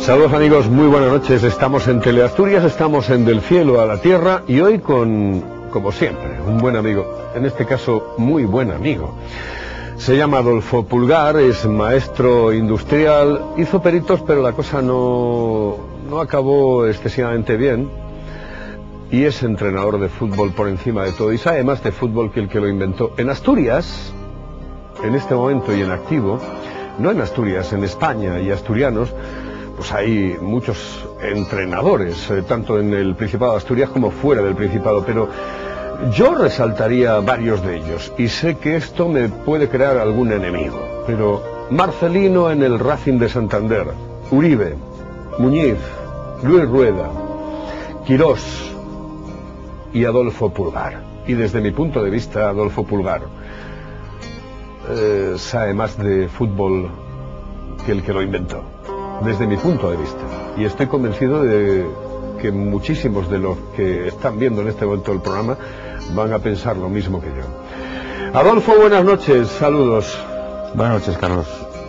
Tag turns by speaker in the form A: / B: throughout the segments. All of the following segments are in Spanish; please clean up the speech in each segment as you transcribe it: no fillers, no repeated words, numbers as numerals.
A: Saludos amigos, muy buenas noches. Estamos en Teleasturias, estamos en Del Cielo a la Tierra y hoy con, como siempre, un buen amigo, en este caso muy buen amigo. Se llama Adolfo Pulgar, es maestro industrial, hizo peritos pero la cosa no acabó excesivamente bien y es entrenador de fútbol por encima de todo y sabe más de fútbol que el que lo inventó. En Asturias, en este momento y en activo, no en Asturias, en España y asturianos, pues hay muchos entrenadores, tanto en el Principado de Asturias como fuera del Principado, pero yo resaltaría varios de ellos, y sé que esto me puede crear algún enemigo, pero Marcelino en el Racing de Santander, Uribe, Muñiz, Luis Rueda, Quirós y Adolfo Pulgar. Y desde mi punto de vista, Adolfo Pulgar sabe más de fútbol que el que lo inventó, desde mi punto de vista, y estoy convencido de que muchísimos de los que están viendo en este momento el programa van a pensar lo mismo que yo. Adolfo, buenas noches, saludos.
B: Buenas noches, Carlos,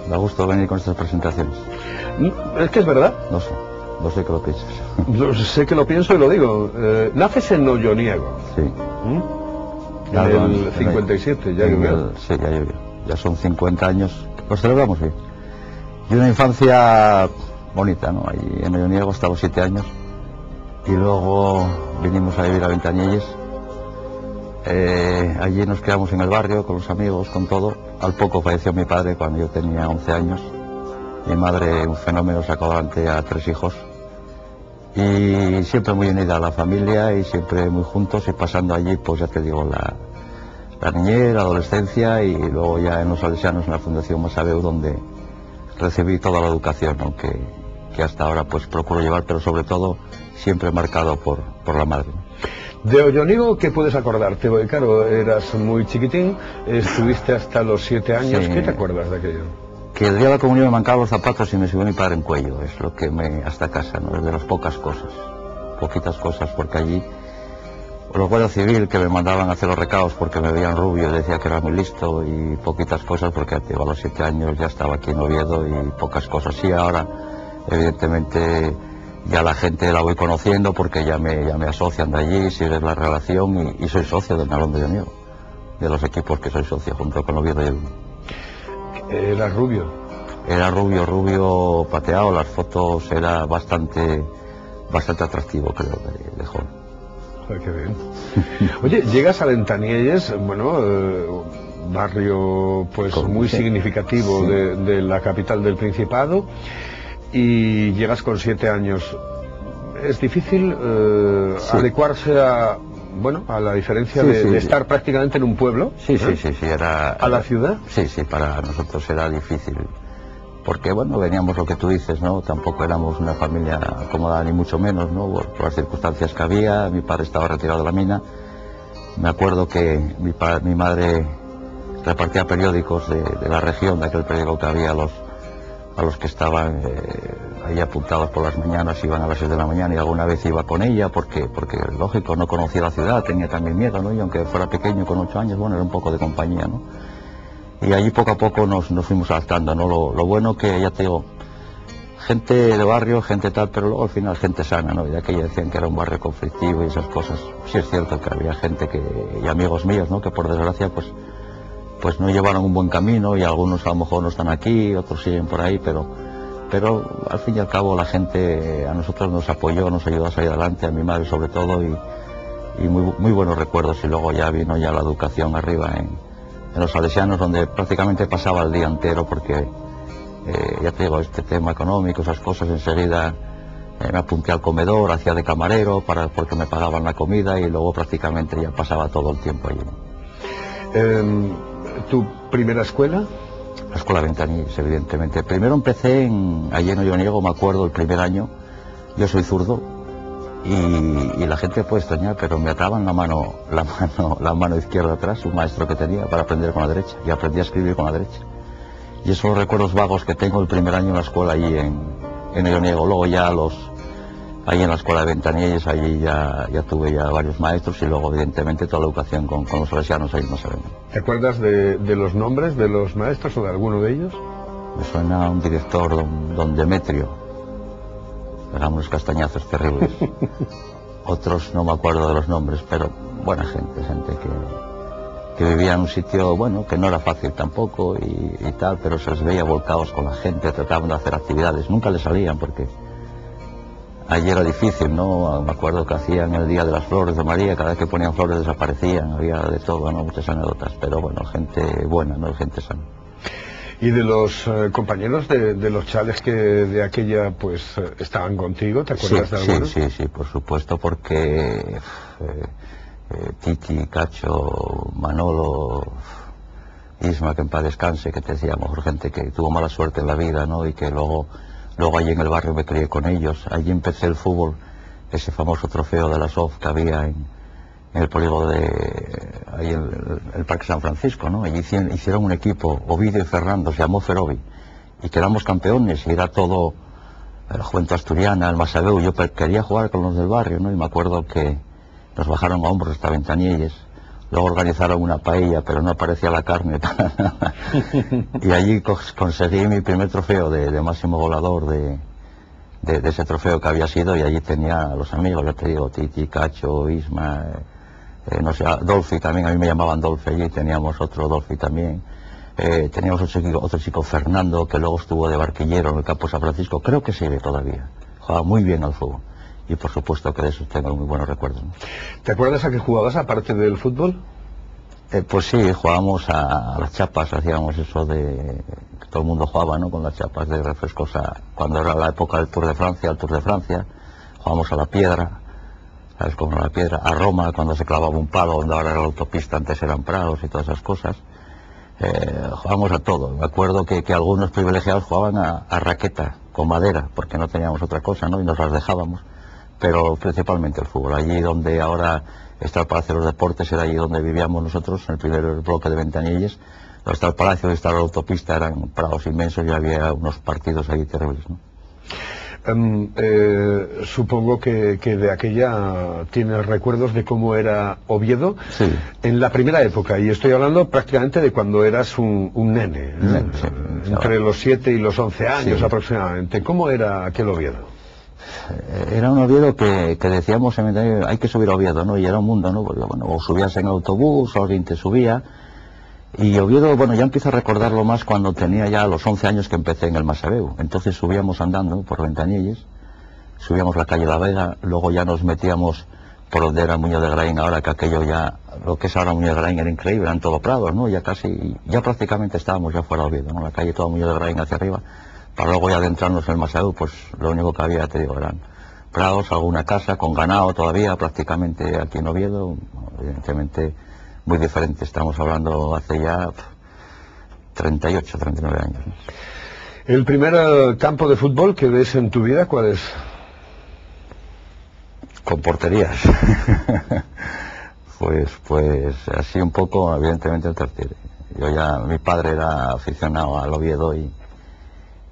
B: da gusto venir con estas presentaciones.
A: Es que es verdad.
B: No sé que lo piensas.
A: No, sé que lo pienso y lo digo. Naces en Olloniego.
B: Sí.
A: En el 57, ya llovió.
B: Sí, ya llovió. Ya son 50 años, los celebramos bien. Y una infancia bonita, ¿no? Ahí en Olloniego hasta los 7 años. Y luego vinimos a vivir a Ventañelles. Allí nos quedamos en el barrio, con los amigos, con todo. Al poco falleció mi padre cuando yo tenía 11 años. Mi madre, un fenómeno, sacó adelante a 3 hijos. Y siempre muy unida a la familia y siempre muy juntos y pasando allí, pues ya te digo, la niñez, la adolescencia y luego ya en los Salesianos, en la Fundación Masabeu, donde recibí toda la educación, aunque que hasta ahora pues procuro llevar, pero sobre todo siempre marcado por la madre.
A: De Olloniego, ¿qué puedes acordarte? Porque claro, eras muy chiquitín, estuviste hasta los 7 años, sí. ¿Qué te acuerdas de aquello?
B: Que el día de la comunión me mancaban los zapatos y me subió mi padre en cuello, es lo que hasta casa, ¿no? Es de las poquitas cosas, porque allí los guardias civil que me mandaban a hacer los recados porque me veían rubio, decía que era muy listo y poquitas cosas porque a los 7 años ya estaba aquí en Oviedo y pocas cosas. Sí, ahora evidentemente ya la gente la voy conociendo porque ya me asocian de allí, sigues la relación y soy socio del Nalón de Olloniego, de los equipos que soy socio junto con Oviedo y el...
A: ¿Era rubio?
B: Era rubio pateado, las fotos era bastante atractivo, creo, de joven.
A: Ay, qué bien. Oye, llegas a Ventañelles, bueno, barrio pues muy significativo, sí, de la capital del Principado, y llegas con 7 años. ¿Es difícil sí, adecuarse a la diferencia de estar prácticamente en un pueblo?
B: Sí, era...
A: ¿A la ciudad?
B: Sí, para nosotros era difícil. Porque, bueno, veníamos lo que tú dices, ¿no? Tampoco éramos una familia acomodada, ni mucho menos, ¿no? Por las circunstancias que había, mi padre estaba retirado de la mina. Me acuerdo que mi madre repartía periódicos de la región, de aquel periódico que había a los que estaban ahí apuntados por las mañanas, iban a las 6 de la mañana y alguna vez iba con ella porque lógico, no conocía la ciudad, tenía también miedo, ¿no? Y aunque fuera pequeño, con 8 años, bueno, era un poco de compañía, ¿no? Y allí poco a poco nos fuimos adaptando, ¿no? Lo bueno que, ya te digo, gente de barrio, gente tal, pero luego al final gente sana, ¿no? Ya que ya decían que era un barrio conflictivo y esas cosas. Sí es cierto que había gente y amigos míos, ¿no? Que por desgracia, pues no llevaron un buen camino y algunos a lo mejor no están aquí, otros siguen por ahí, pero al fin y al cabo la gente a nosotros nos apoyó, nos ayudó a salir adelante, a mi madre sobre todo, y muy buenos recuerdos. Y luego ya vino la educación arriba en los Salesianos, donde prácticamente pasaba el día entero porque ya te digo, este tema económico, esas cosas, enseguida me apunté al comedor, hacía de camarero porque me pagaban la comida y luego prácticamente ya pasaba todo el tiempo allí.
A: ¿Tu primera escuela?
B: La escuela Ventañelles, evidentemente. Primero empecé allí en Olloniego, me acuerdo, el primer año. Yo soy zurdo y la gente puede extrañar, pero me ataban la mano izquierda atrás, un maestro que tenía para aprender con la derecha, y aprendí a escribir con la derecha. Y esos son los recuerdos vagos que tengo el primer año en la escuela allí en Olloniego. Luego ya ahí en la escuela de Ventañelles, allí ya tuve varios maestros y luego evidentemente toda la educación con los salesianos ahí no sabemos.
A: ¿Te acuerdas de los nombres de los maestros o de alguno de ellos?
B: Me suena un director, don Demetrio. Eran unos castañazos terribles. Otros no me acuerdo de los nombres, pero buena gente, que vivía en un sitio, bueno, que no era fácil tampoco y tal, pero se les veía volcados con la gente, trataban de hacer actividades, nunca les salían porque allí era difícil, ¿no? Me acuerdo que hacían el Día de las Flores de María, cada vez que ponían flores desaparecían, había de todo, ¿no? Muchas anécdotas, pero bueno, gente buena, ¿no? Gente sana.
A: Y de los compañeros de los chales que de aquella, pues, estaban contigo, ¿te acuerdas de alguno?
B: Sí, por supuesto, porque Titi, Cacho, Manolo, Isma, que en paz descanse, que te decía, a lo mejor gente que tuvo mala suerte en la vida, ¿no? Y que luego allí en el barrio me crié con ellos. Allí empecé el fútbol, ese famoso trofeo de la SOF que había en el polígono ahí en el Parque San Francisco, ¿no? Allí hicieron un equipo, Ovidio y Fernando, se llamó Ferovi, y quedamos campeones, y era todo la Juventud Asturiana, el Masabeu. Yo quería jugar con los del barrio, ¿no? Y me acuerdo que nos bajaron a hombros hasta Ventanilles, luego organizaron una paella, pero no aparecía la carne para nada. Y allí conseguí mi primer trofeo de máximo goleador de ese trofeo que había sido, y allí tenía a los amigos, ya te digo, Titi, Cacho, Isma, no sé, Dolphy también, a mí me llamaban Dolphy, allí teníamos otro Dolphy también, teníamos otro chico Fernando, que luego estuvo de barquillero en el campo San Francisco, creo que sigue todavía, jugaba muy bien al fútbol, y por supuesto que de eso tengo muy buenos recuerdos, ¿no?
A: ¿Te acuerdas a qué jugabas aparte del fútbol?
B: Pues sí, jugábamos a las chapas, hacíamos eso de que todo el mundo jugaba, ¿no? Con las chapas de refrescos, cuando era la época del Tour de Francia, jugábamos a la piedra, ¿sabes cómo era la piedra? A Roma, cuando se clavaba un palo, donde ahora era la autopista, antes eran prados y todas esas cosas. Jugábamos a todo. Me acuerdo que algunos privilegiados jugaban a raqueta, con madera, porque no teníamos otra cosa, ¿no? Y nos las dejábamos, pero principalmente el fútbol. Allí donde ahora está el Palacio de los Deportes, era allí donde vivíamos nosotros, en el primer bloque de Ventanilles. Donde está el Palacio, donde está la autopista, eran prados inmensos y había unos partidos ahí terribles, ¿no?
A: Supongo que de aquella tienes recuerdos de cómo era Oviedo,
B: sí,
A: en la primera época, y estoy hablando prácticamente de cuando eras un nene,
B: sí,
A: entre los 7 y los 11 años,
B: sí,
A: aproximadamente. ¿Cómo era aquel Oviedo?
B: Era un Oviedo que decíamos, hay que subir a Oviedo, ¿no? Y era un mundo, ¿no? Porque, bueno, o subías en autobús, o alguien te subía. Y Oviedo, bueno, ya empiezo a recordarlo más cuando tenía ya los 11 años que empecé en el Masabeu. Entonces subíamos andando por Ventanilles, subíamos la calle La Vega, luego ya nos metíamos por donde era Muñoz de Graín, ahora que aquello ya, lo que es ahora Muñoz de Graín era increíble, eran todo prados, ¿no? Ya prácticamente estábamos ya fuera de Oviedo, ¿no? La calle toda Muñoz de Graín hacia arriba, para luego ya adentrarnos en el Masabeu, pues lo único que había, te digo, eran prados, alguna casa, con ganado todavía, prácticamente aquí en Oviedo, evidentemente muy diferente, estamos hablando hace ya 38, 39 años.
A: ¿El primer campo de fútbol que ves en tu vida cuál es?
B: Con porterías. pues así un poco, evidentemente el Tartiere. Mi padre era aficionado al Oviedo y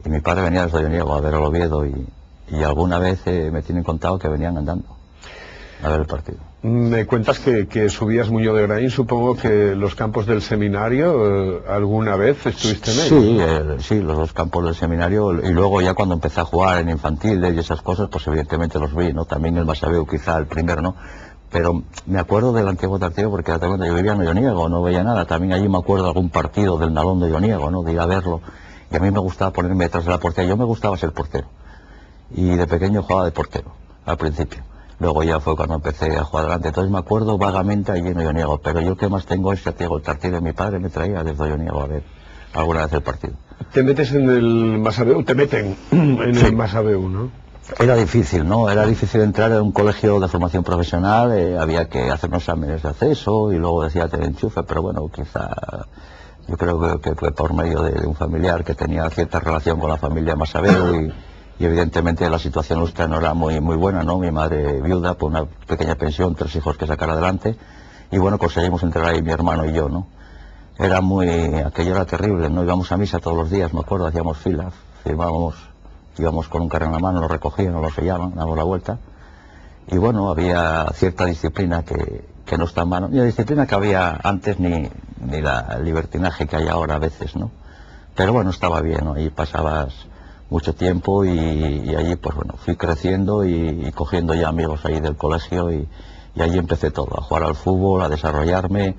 B: mi padre venía desde Oyoniego a ver al Oviedo y alguna vez me tienen contado que venían andando a ver el partido.
A: Me cuentas que subías Muñoz de Graín, supongo que los campos del seminario, ¿alguna vez estuviste en ellos?
B: Sí, los dos campos del seminario, y luego ya cuando empecé a jugar en infantiles y esas cosas, pues evidentemente los vi, ¿no? También el Masabeu quizá el primero, ¿no? Pero me acuerdo del antiguo Tartiere porque yo vivía en Oyoniego, no veía nada, también allí me acuerdo de algún partido del Nalón de Oyoniego, ¿no? De ir a verlo, y a mí me gustaba ponerme detrás de la portería, yo me gustaba ser portero, y de pequeño jugaba de portero, al principio. Luego ya fue cuando empecé a jugar delante. Entonces me acuerdo vagamente allí en Oyoniego, pero yo que más tengo es, ya te digo, el Tartiere. Mi padre me traía desde Oyoniego a ver alguna vez el partido.
A: ¿Te metes en el Masabeu? Te meten en
B: Sí.
A: el Masabeu, ¿no?
B: Era difícil, ¿no? Era difícil entrar en un colegio de formación profesional, había que hacer unos exámenes de acceso y luego decía tener enchufe, pero bueno, quizá yo creo que fue por medio de un familiar que tenía cierta relación con la familia Masabeu y evidentemente la situación nuestra no era muy buena, ¿no? Mi madre viuda, por una pequeña pensión, 3 hijos que sacar adelante, y bueno, conseguimos entrar ahí mi hermano y yo, ¿no? Aquello era terrible, ¿no? Íbamos a misa todos los días, me acuerdo, hacíamos filas, íbamos con un carro en la mano, lo recogían, nos lo sellaban, damos la vuelta, y bueno, había cierta disciplina que no está en mano, ni la disciplina que había antes, ni el libertinaje que hay ahora a veces, ¿no? Pero bueno, estaba bien, ¿no? Ahí pasabas mucho tiempo y allí pues bueno, fui creciendo y cogiendo ya amigos ahí del colegio y allí empecé todo, a jugar al fútbol, a desarrollarme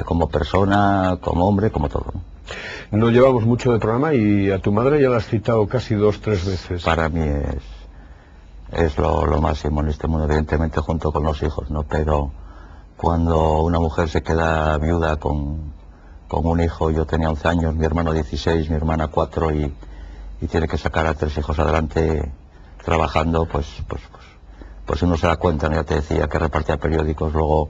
B: como persona, como hombre, como todo, ¿no?
A: No llevamos mucho de programa y a tu madre ya la has citado casi 2 o 3 veces.
B: Para mí es lo máximo en este mundo, evidentemente junto con los hijos, ¿no? Pero cuando una mujer se queda viuda con un hijo, yo tenía 11 años, mi hermano 16, mi hermana 4 y tiene que sacar a 3 hijos adelante trabajando, pues uno se da cuenta, ¿no? Ya te decía que repartía periódicos, luego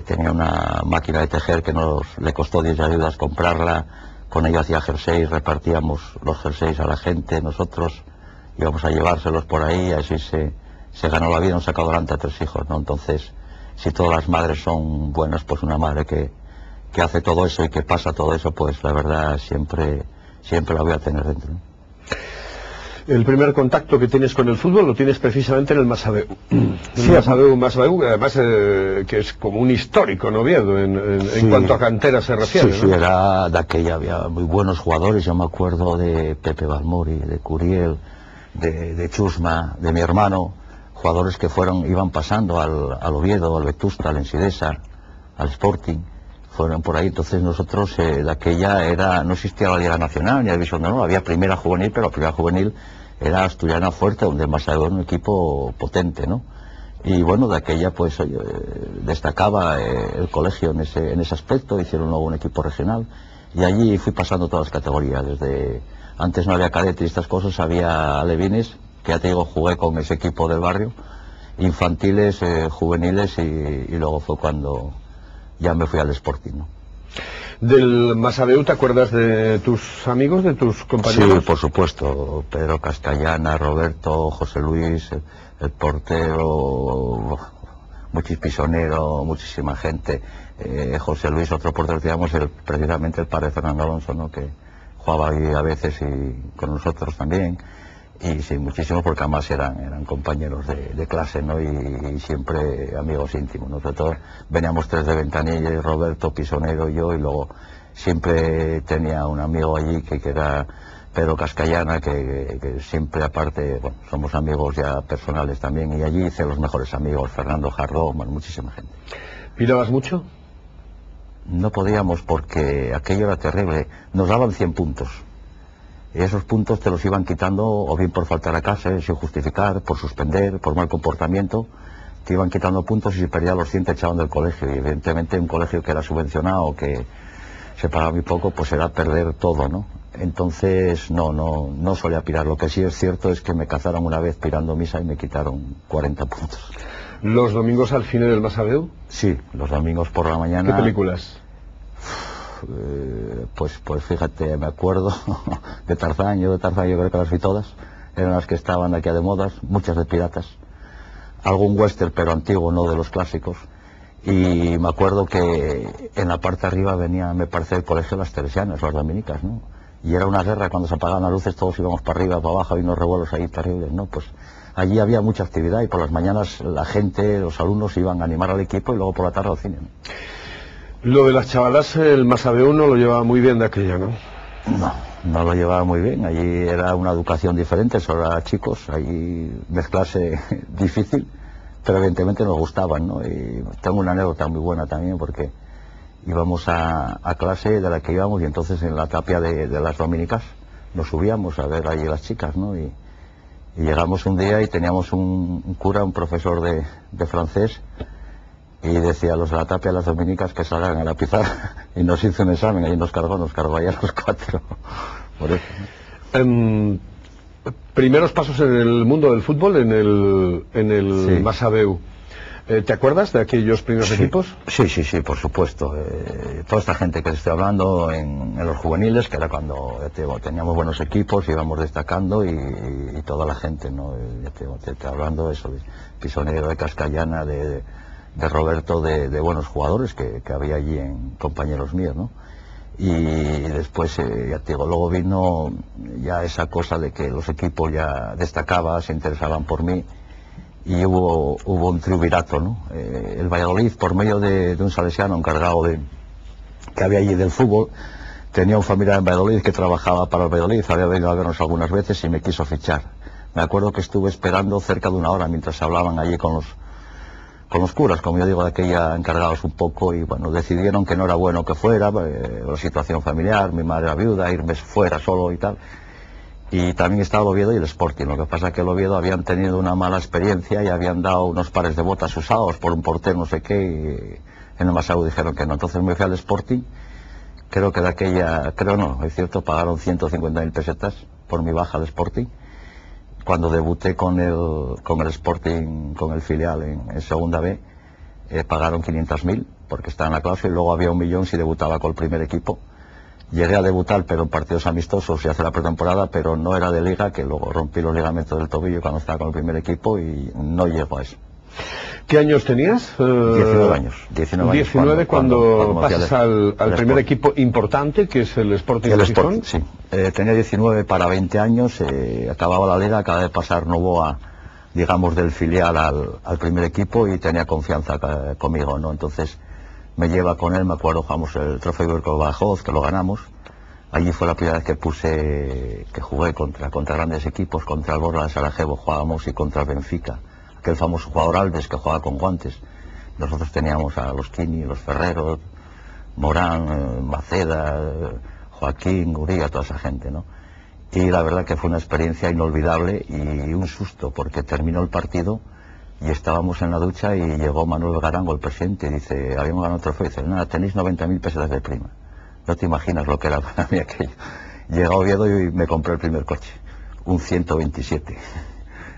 B: tenía una máquina de tejer que le costó 10 ayudas comprarla, con ella hacía jerseys, repartíamos los jerseys a la gente, nosotros íbamos a llevárselos por ahí, así se ganó la vida, nos sacó adelante a 3 hijos, ¿no? Entonces, si todas las madres son buenas, pues una madre que hace todo eso y que pasa todo eso, pues la verdad siempre la voy a tener dentro, ¿no?
A: El primer contacto que tienes con el fútbol lo tienes precisamente en el Masabeu.
B: Sí,
A: Masabeu, además que es como un histórico, ¿no, Oviedo? En
B: sí,
A: cuanto a cantera se refiere,
B: sí,
A: ¿no?
B: Sí, era de aquella, había muy buenos jugadores, yo me acuerdo de Pepe Balmori, de Curiel, de Chusma, de mi hermano, jugadores que iban pasando al Oviedo, al Vetusta, al Ensidesa, al Sporting, fueron por ahí. Entonces nosotros de aquella no existía la Liga Nacional ni la División de Honor, había primera juvenil, pero la primera juvenil era Asturiana Fuerte, donde Masabeu era un equipo potente, ¿no? Y bueno, de aquella pues destacaba el colegio en ese aspecto, hicieron luego un equipo regional y allí fui pasando todas las categorías, desde antes no había cadetes y estas cosas, había alevines, que ya te digo, jugué con ese equipo del barrio, infantiles, juveniles y luego fue cuando ya me fui al Sporting, ¿no?
A: Del Masabeu, ¿te acuerdas de tus amigos, de tus compañeros?
B: Sí, por supuesto, Pedro Castellana, Roberto, José Luis, el portero, Muchis Pisonero, muchísima gente, José Luis, otro portero, digamos, precisamente el padre de Fernando Alonso, ¿no? Que jugaba ahí a veces y con nosotros también. Y sí, muchísimos, porque además eran compañeros de clase, ¿no? Y siempre amigos íntimos. Nosotros veníamos 3 de Ventanilla, Roberto, Pisonero, yo, y luego siempre tenía un amigo allí que era Pedro Cascallana, que siempre aparte, bueno, somos amigos ya personales también, y allí hice los mejores amigos, Fernando Jardón, bueno, muchísima gente.
A: ¿Pirabas mucho?
B: No podíamos porque aquello era terrible, nos daban 100 puntos. Y esos puntos te los iban quitando o bien por faltar a clase, sin justificar, por suspender, por mal comportamiento. Te iban quitando puntos y si perdías los 100 te echaban del colegio. Y evidentemente un colegio que era subvencionado, que se pagaba muy poco, pues era perder todo, ¿no? Entonces no solía pirar. Lo que sí es cierto es que me cazaron una vez pirando misa y me quitaron 40 puntos.
A: ¿Los domingos al cine del Masabeu?
B: Sí, los domingos por la mañana.
A: ¿Qué películas?
B: Pues fíjate, me acuerdo de Tarzán, yo creo que las vi todas, eran las que estaban aquí de modas, muchas de piratas, algún western pero antiguo, no de los clásicos, y me acuerdo que en la parte de arriba venía, me parece, el colegio de las Teresianas, las dominicas, ¿no? Y era una guerra, cuando se apagaban las luces todos íbamos para arriba, para abajo, había unos revuelos ahí terribles, ¿no? Pues allí había mucha actividad y por las mañanas la gente, los alumnos iban a animar al equipo y luego por la tarde al cine, ¿no?
A: Lo de las chavalas, el Masabeu no lo llevaba muy bien de aquella, ¿no?
B: No lo llevaba muy bien. Allí era una educación diferente, solo era chicos, allí mezclarse difícil, pero evidentemente nos gustaban, ¿no? Y tengo una anécdota muy buena también, porque íbamos a clase de la que íbamos y entonces en la tapia de las dominicas nos subíamos a ver allí las chicas, ¿no? Y llegamos un día y teníamos un cura, un profesor de francés, y decía a los de la tapia de las dominicas que salgan a la pizarra y nos hizo un examen, y nos cargó ahí a los 4. Por eso.
A: Primeros pasos en el mundo del fútbol, en el
B: Sí.
A: Masabeu. ¿Te acuerdas de aquellos primeros equipos?
B: Sí, por supuesto. Toda esta gente que estoy hablando en los juveniles, que era cuando teníamos buenos equipos, íbamos destacando y toda la gente, ¿no? Te estoy hablando eso, de Pisonero, de Cascallana, de Roberto, de buenos jugadores que había allí en compañeros míos, ¿no? Y después, ya te digo, luego vino ya esa cosa de que los equipos ya destacaban, se interesaban por mí, y hubo un triunvirato, ¿no? El Valladolid, por medio de un salesiano encargado que había allí del fútbol, tenía un familiar en Valladolid que trabajaba para el Valladolid, había venido a vernos algunas veces y me quiso fichar. Me acuerdo que estuve esperando cerca de una hora mientras hablaban allí con los curas, como yo digo, de aquella encargados un poco, y bueno, decidieron que no era bueno que fuera, la situación familiar, mi madre era viuda, irme fuera solo y tal. Y también estaba el Oviedo y el Sporting. Lo que pasa es que el Oviedo habían tenido una mala experiencia y habían dado unos pares de botas usados por un portero no sé qué, y en el Masau dijeron que no. Entonces me fui al Sporting. Creo que de aquella, creo no, es cierto, pagaron 150.000 pesetas por mi baja de Sporting. Cuando debuté con el Sporting, con el filial en segunda B, pagaron 500.000 porque estaba en la cláusula, y luego había 1 millón si debutaba con el primer equipo. Llegué a debutar, pero en partidos amistosos y hacer la pretemporada, pero no era de liga, que luego rompí los ligamentos del tobillo cuando estaba con el primer equipo y no llego a eso.
A: ¿Qué años tenías?
B: 19 años.
A: 19 cuando pasas al primer equipo importante, que es el Sporting de Gijón.
B: Sí. Tenía 19 para 20 años, acababa la liga, acababa de pasar Novoa, digamos, del filial al primer equipo, y tenía confianza conmigo, ¿no? Entonces me lleva con él, me acuerdo, jugamos el Trofeo Ibérico Badajoz, que lo ganamos. Allí fue la primera vez que jugué contra grandes equipos, contra el Borla de Sarajevo jugábamos, y contra el Benfica, aquel famoso jugador Alves que jugaba con guantes. Nosotros teníamos a los Kini, los Ferreros, Morán, Maceda, Joaquín, Uría, toda esa gente, ¿no? Y la verdad que fue una experiencia inolvidable y un susto, porque terminó el partido y estábamos en la ducha y llegó Manuel Garango, el presidente, y dice, habíamos ganado el trofeo, y dice, nada, tenéis 90.000 pesetas de prima. No te imaginas lo que era para mí aquello. Llegué a Oviedo y me compré el primer coche, un 127.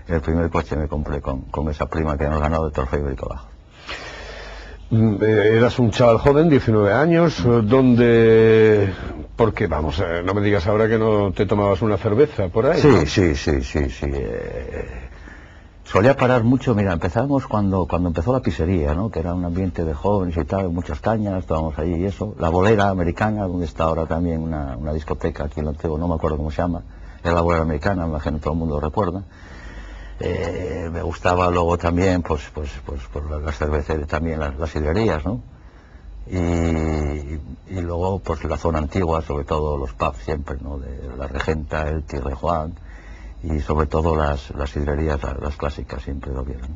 B: El primer coche me compré con esa prima que hemos ganado del Trofeo Ibérico Badajoz.
A: Eras un chaval joven, 19 años, donde... Porque, vamos, no me digas ahora que no te tomabas una cerveza por ahí.
B: Sí. Solía parar mucho, mira, empezamos cuando empezó la pizzería, ¿no? Que era un ambiente de jóvenes y tal, muchas cañas, estábamos ahí y eso. La Bolera Americana, donde está ahora también una discoteca aquí en Lo Antiguo, no me acuerdo cómo se llama. Era la Bolera Americana, me imagino que todo el mundo lo recuerda. Me gustaba luego también, pues las cervecerías, también las sidrerías, ¿no? Y luego, pues la zona antigua, sobre todo los pubs siempre, ¿no? De la Regenta, el Tigre Juan, y sobre todo las sidrerías, las clásicas, siempre lo vieron.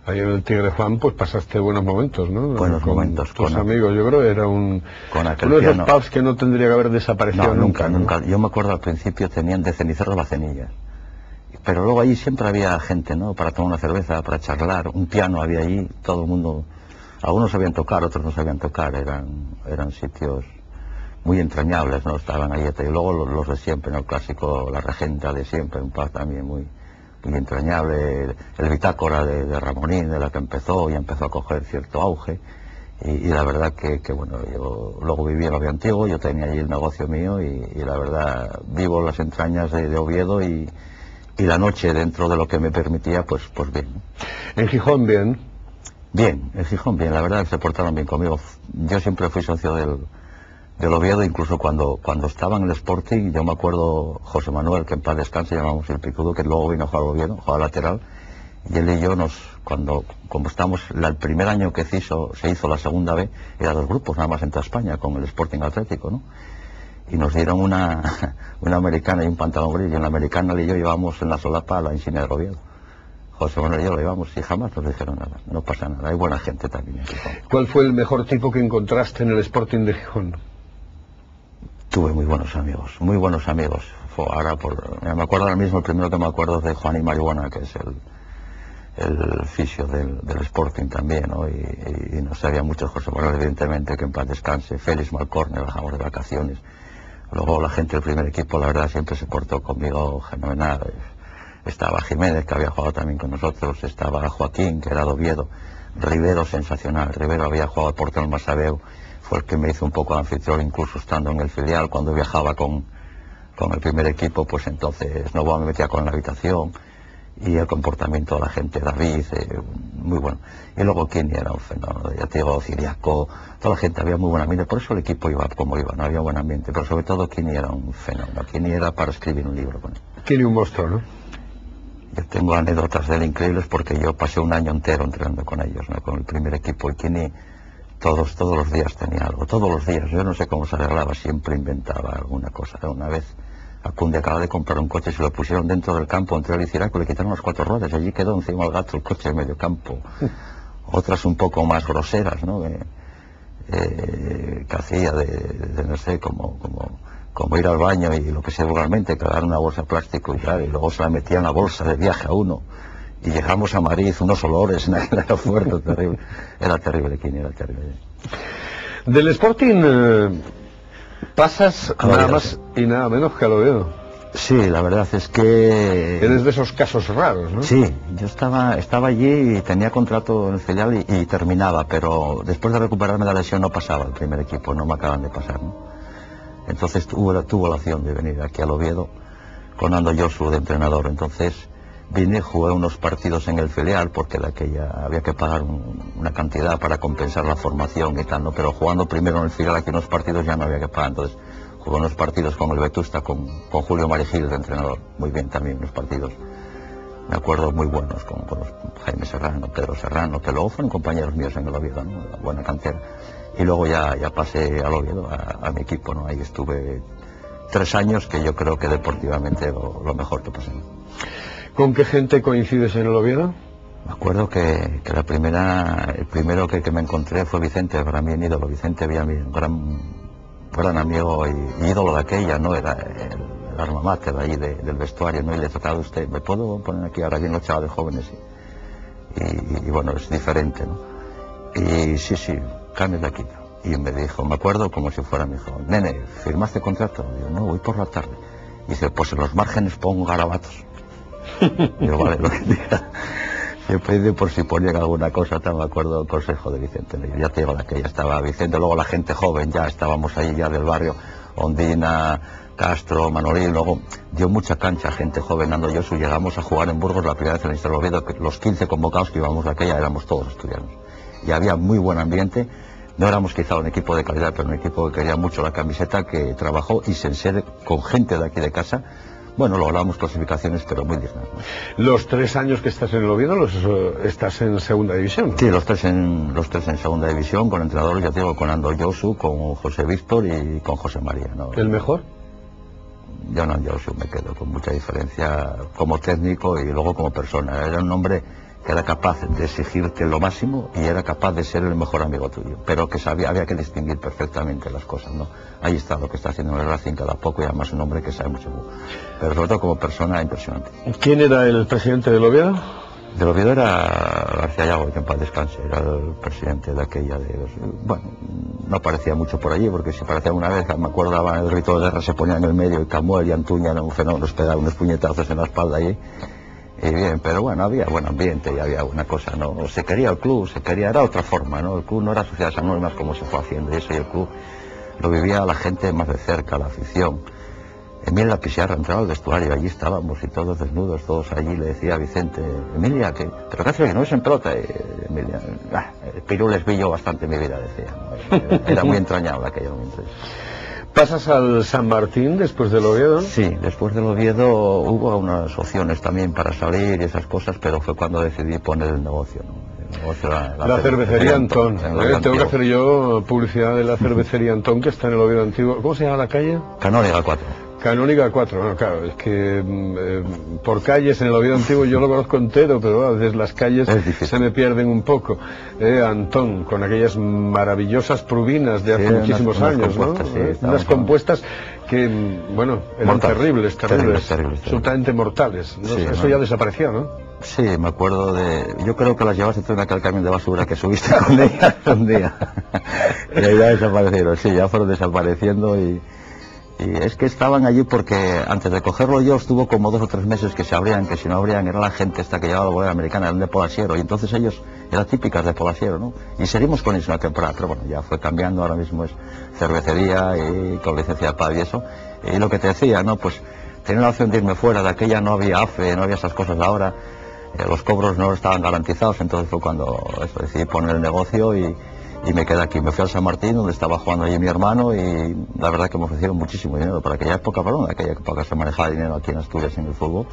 A: Ahí en el Tigre Juan, pues pasaste buenos momentos, ¿no?
B: Buenos momentos.
A: Tus amigos, yo creo que era uno de esos pubs que no tendría que haber desaparecido nunca.
B: Yo me acuerdo al principio tenían de ceniceros la Cenilla. Pero luego allí siempre había gente, ¿no? Para tomar una cerveza, para charlar, un piano había allí, todo el mundo, algunos sabían tocar, otros no sabían tocar, eran sitios muy entrañables, ¿no? Estaban ahí, y luego los de siempre, ¿no? El clásico, la Regenta de siempre, un par también muy entrañable, el Bitácora de Ramonín, de la que empezó, y empezó a coger cierto auge, y la verdad que bueno, yo luego viví en Oviedo Antiguo, yo tenía allí el negocio mío, y la verdad vivo las entrañas de Oviedo, y la noche, dentro de lo que me permitía, pues bien.
A: ¿En Gijón bien?
B: Bien, en Gijón bien, la verdad que se portaron bien conmigo. Yo siempre fui socio del Oviedo, incluso cuando estaba en el Sporting. Yo me acuerdo José Manuel, que en paz descanse, llamamos el Picudo, que luego vino a jugar al Oviedo, jugaba lateral, y él y yo como estamos, el primer año que se hizo la segunda B, era 2 grupos nada más en toda España, con el Sporting Atlético, ¿no? Y nos dieron una americana y un pantalón gris, y en la americana él y yo llevamos en la solapa la insignia del Oviedo. José Manuel y yo lo llevamos y jamás nos dijeron nada, no pasa nada, hay buena gente también en Gijón.
A: ¿Cuál fue el mejor tipo que encontraste en el Sporting de Gijón?
B: Tuve muy buenos amigos. Ahora me acuerdo ahora mismo, el primero que me acuerdo es de Juan y Marihuana, que es el fisio del Sporting también, ¿no? Y no sabía mucho José Manuel, evidentemente, que en paz descanse. Félix Malcorne, bajamos de vacaciones. Luego la gente del primer equipo, la verdad, siempre se portó conmigo fenomenal. Estaba Jiménez, que había jugado también con nosotros, estaba Joaquín, que era de Oviedo, Rivero, sensacional. Rivero había jugado al portero en Masabeu, fue el que me hizo un poco de anfitrión, incluso estando en el filial, cuando viajaba con el primer equipo, pues entonces Novoa me metía con la habitación, y el comportamiento de la gente, David, muy bueno. Y luego Kini era un fenómeno, ya te digo, Ciriaco, toda la gente, había muy buen ambiente, por eso el equipo iba como iba, no había buen ambiente, pero sobre todo Kini era un fenómeno, Kini era para escribir un libro con él.
A: Kini un monstruo, ¿no?
B: Yo tengo anécdotas de él increíbles porque yo pasé un año entero entrenando con ellos, ¿no? Con el primer equipo, y Kini Todos los días tenía algo, todos los días. Yo no sé cómo se arreglaba, siempre inventaba alguna cosa. Una vez a Cunde acaba de comprar un coche, se lo pusieron dentro del campo entre el Iciraco, le quitaron las 4 ruedas, allí quedó encima del gato el coche en medio campo. Otras un poco más groseras, ¿no? Que hacía de no sé, como ir al baño y lo que sea vulgarmente, cagar una bolsa de plástico y tal, y luego se la metía en la bolsa de viaje a uno. Y llegamos a Madrid, unos olores en aquel aeropuerto, terrible. Era terrible, Kini, era terrible.
A: Del Sporting pasas nada más y nada menos que al Oviedo.
B: Sí, la verdad es que...
A: Eres de esos casos raros, ¿no?
B: Sí, yo estaba allí y tenía contrato en el filial y terminaba, pero después de recuperarme de la lesión no pasaba el primer equipo, no me acaban de pasar, ¿no? Entonces tuvo la opción de venir aquí al Oviedo con Ando Josu de entrenador. Entonces vine, jugué unos partidos en el filial porque de aquella había que pagar una cantidad para compensar la formación y tal, ¿no? Pero jugando primero en el filial aquí unos partidos ya no había que pagar. Entonces jugué unos partidos con el Vetusta, con Julio Marigil de entrenador. Muy bien también unos partidos, me acuerdo, muy buenos, con los Jaime Serrano, Pedro Serrano, que luego fueron compañeros míos en el Oviedo, ¿no? La buena cantera. Y luego ya pasé al Oviedo, a mi equipo, ¿no? Ahí estuve 3 años, que yo creo que deportivamente lo mejor que pasé.
A: ¿Con qué gente coincides en el Oviedo?
B: Me acuerdo que el primero que me encontré fue Vicente, para mí un ídolo. Vicente Villamil, un gran amigo y ídolo de aquella, ¿no? Era el alma mater de ahí del vestuario, ¿no? Y le tocaba a usted, ¿me puedo poner aquí? Ahora bien los chavales jóvenes. Y bueno, es diferente, ¿no? Y sí, cambio de aquí. Y me dijo, me acuerdo como si fuera mi hijo, nene, ¿firmaste contrato? Digo, no, voy por la tarde. Y dice, pues en los márgenes pongo garabatos. Digo, vale, lo que diga. Yo pedí por si ponían alguna cosa, me acuerdo el consejo de Vicente. Ya te digo, la que ya estaba Vicente, luego la gente joven, ya estábamos ahí ya del barrio, Ondina, Castro, Manolín, luego dio mucha cancha, gente joven, Ando Josu, llegamos a jugar en Burgos la primera vez en el Instaro Oviedo, que los 15 convocados que íbamos a aquella éramos todos estudiantes. Y había muy buen ambiente, no éramos quizá un equipo de calidad, pero un equipo que quería mucho la camiseta, que trabajó y se enseñó con gente de aquí de casa. Bueno, logramos clasificaciones, pero muy dignas, ¿no?
A: Los 3 años que estás en el Oviedo, estás en segunda división, ¿no?
B: Sí, los tres en segunda división, con entrenadores, ya te digo, con Ando Josu, con José Víctor y con José María, ¿no?
A: ¿El mejor?
B: Yo en Ando Josu me quedo con mucha diferencia como técnico y luego como persona. Era un hombre que era capaz de exigirte lo máximo y era capaz de ser el mejor amigo tuyo, pero que había que distinguir perfectamente las cosas, ¿no? Ahí está lo que está haciendo en el Racing cada poco, y además un hombre que sabe mucho, pero sobre todo como persona impresionante.
A: ¿Quién era el presidente del Oviedo?
B: Del Oviedo era García Llago, que en paz descanse, era el presidente de aquella bueno, no aparecía mucho por allí, porque si aparecía una vez, me acuerdo, daban el grito de guerra, se ponían en el medio, y Camuel y Antuña, un fenómeno, nos pegaban unos puñetazos en la espalda allí. Y bien, pero bueno, había buen ambiente y había buena cosa, ¿no? Se quería el club, era otra forma, ¿no? El club no era sociedades anónimas como se fue haciendo, y eso, y el club lo vivía la gente más de cerca, la afición. Emilia La Pizarra entraba al vestuario, allí estábamos y todos desnudos, todos allí, le decía a Vicente, Emilia, ¿pero qué haces? ¿No es en pelota? Emilia, Pirules vi yo bastante en mi vida, decía, ¿no? Era muy entrañable aquello momento.
A: ¿Pasas al San Martín después del Oviedo?
B: Sí, después del Oviedo hubo unas opciones también para salir y esas cosas, pero fue cuando decidí poner el negocio, ¿no? El negocio, la
A: cervecería Antón. Tengo que hacer yo publicidad de la cervecería Antón, que está en el Oviedo Antiguo. ¿Cómo se llama la calle?
B: Canóniga 4.
A: Canóniga 4, bueno, claro, es que por calles en el Oviedo Antiguo yo lo conozco entero, pero a veces las calles se me pierden un poco. Antón, con aquellas maravillosas prubinas de hace muchísimos años, ¿no? Unas compuestas que, bueno, eran terribles, absolutamente mortales. ¿No? Sí, eso ya desapareció, ¿no?
B: Sí, me acuerdo yo creo que las llevaste tú en aquel camión de basura que subiste con ella un día. Y ahí ya desaparecieron, sí, ya fueron desapareciendo y es que estaban allí porque antes de cogerlo yo estuvo como 2 o 3 meses que se abrían, que si no abrían era la gente esta que llevaba la bolera americana, eran de Polasiero, y entonces ellos eran típicas de Polasiero, ¿no? Y seguimos con eso una temporada, pero bueno, ya fue cambiando, ahora mismo es cervecería y con licencia de PAB y eso. Y lo que te decía, ¿no? Pues tenía la opción de irme fuera, de aquella no había AFE, no había esas cosas ahora, los cobros no estaban garantizados, entonces fue cuando decidí poner el negocio y me quedé aquí. Me fui al San Martín, donde estaba jugando allí mi hermano, y la verdad que me ofrecieron muchísimo dinero para aquella época, pero en aquella época se manejaba dinero aquí en Asturias en el fútbol,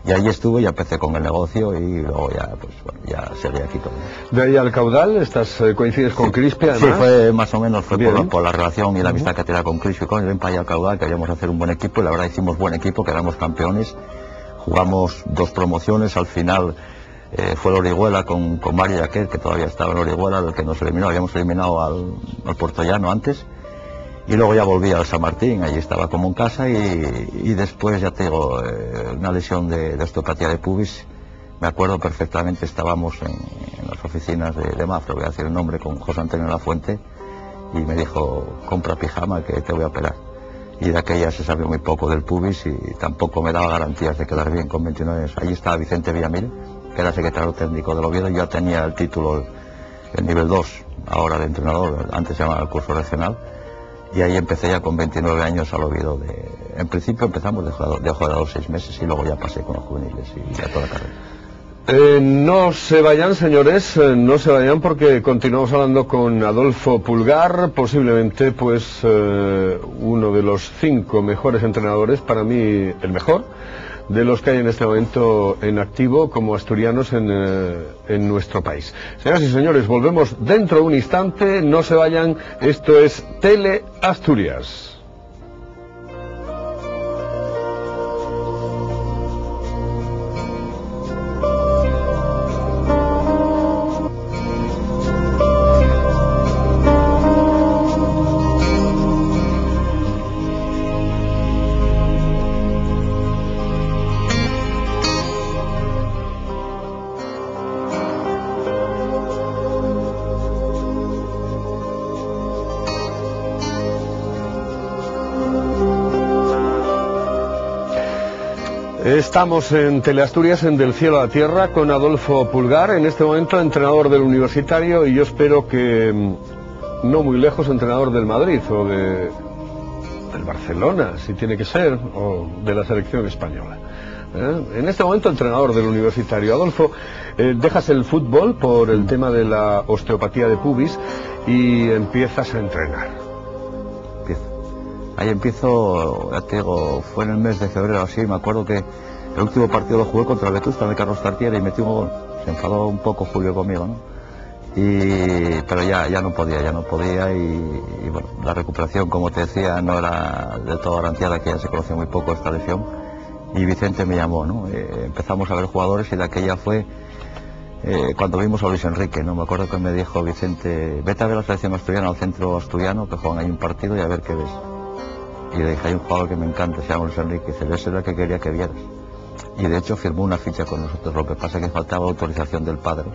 B: Y ahí estuve, ya empecé con el negocio y luego ya, pues bueno, ya seguí aquí todo.
A: De ahí al Caudal, coincides con Crispi, además.
B: Sí, fue más o menos por la relación y la amistad
A: Uh-huh.
B: que tenía con Crispi, con el para allá al Caudal, queríamos hacer un buen equipo y la verdad hicimos buen equipo, quedamos campeones, jugamos 2 promociones, al final fue el Orihuela con Mario Yaquer, que todavía estaba en Orihuela, el que nos eliminó, habíamos eliminado al Puertollano antes. Y luego ya volví al San Martín, allí estaba como en casa y después ya tengo una lesión de osteopatía de pubis. Me acuerdo perfectamente, estábamos en las oficinas de Mafra, voy a decir el nombre, con José Antonio Lafuente, y me dijo, compra pijama que te voy a operar. Y de aquella se sabía muy poco del pubis y tampoco me daba garantías de quedar bien con 29 años. Allí estaba Vicente Villamil, que era secretario técnico del Oviedo, yo ya tenía el título, el nivel 2, ahora de entrenador, antes se llamaba el curso regional. Y ahí empecé ya con 29 años al Oviedo. En principio empezamos de jugador 6 meses y luego ya pasé con los juveniles y ya toda la carrera.
A: No se vayan, señores, no se vayan porque continuamos hablando con Adolfo Pulgar, posiblemente pues uno de los 5 mejores entrenadores, para mí el mejor, de los que hay en este momento en activo como asturianos en nuestro país. Señoras y señores, volvemos dentro de un instante, no se vayan, esto es Tele Asturias. Estamos en Teleasturias, en Del Cielo a la Tierra, con Adolfo Pulgar, en este momento entrenador del Universitario y yo espero que no muy lejos entrenador del Madrid o del Barcelona, si tiene que ser, o de la selección española. En este momento entrenador del Universitario. Adolfo, dejas el fútbol por el tema de la osteopatía de pubis y empiezas a entrenar.
B: Ahí empiezo, ya te digo, fue en el mes de febrero así, me acuerdo que el último partido lo jugué contra el Vetusta de Carlos Tartiere y metí un gol. Se enfadó un poco Julio conmigo, ¿no? Pero ya no podía y bueno, la recuperación, como te decía, no era del todo garantizada, que ya se conocía muy poco esta lesión. Y Vicente me llamó, ¿no? Empezamos a ver jugadores y de aquella fue cuando vimos a Luis Enrique, ¿no? Me acuerdo que me dijo Vicente, vete a ver la selección asturiana al centro asturiano, que juegan ahí un partido y a ver qué ves. Y le dije, hay un jugador que me encanta, se llama Luis Enrique, y dice, ese era el que quería que vieras. Y de hecho firmó una ficha con nosotros, lo que pasa es que faltaba autorización del padre.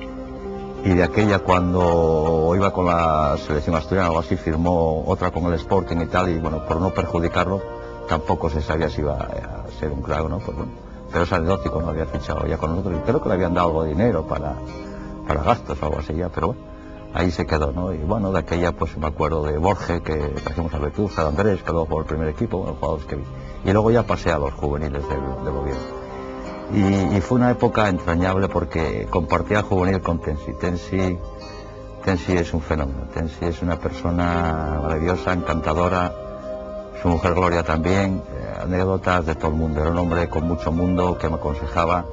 B: Y de aquella, cuando iba con la selección asturiana o algo así, firmó otra con el Sporting y tal, y bueno, por no perjudicarlo, tampoco se sabía si iba a ser un crack o no, pues bueno. Pero es anecdótico, no había fichado ya con nosotros, y creo que le habían dado algo de dinero para gastos o algo así ya, pero bueno. Ahí se quedó, ¿no? Y bueno, de aquella pues me acuerdo de Borge, que trajimos a Vetusta, de Andrés, que luego jugó el primer equipo, los jugadores que vi. Y luego ya pasé a los juveniles del Oviedo. Y fue una época entrañable porque compartía juvenil con Tensi. Tensi es un fenómeno, Tensi es una persona maravillosa, encantadora, su mujer Gloria también, anécdotas de todo el mundo. Era un hombre con mucho mundo que me aconsejaba,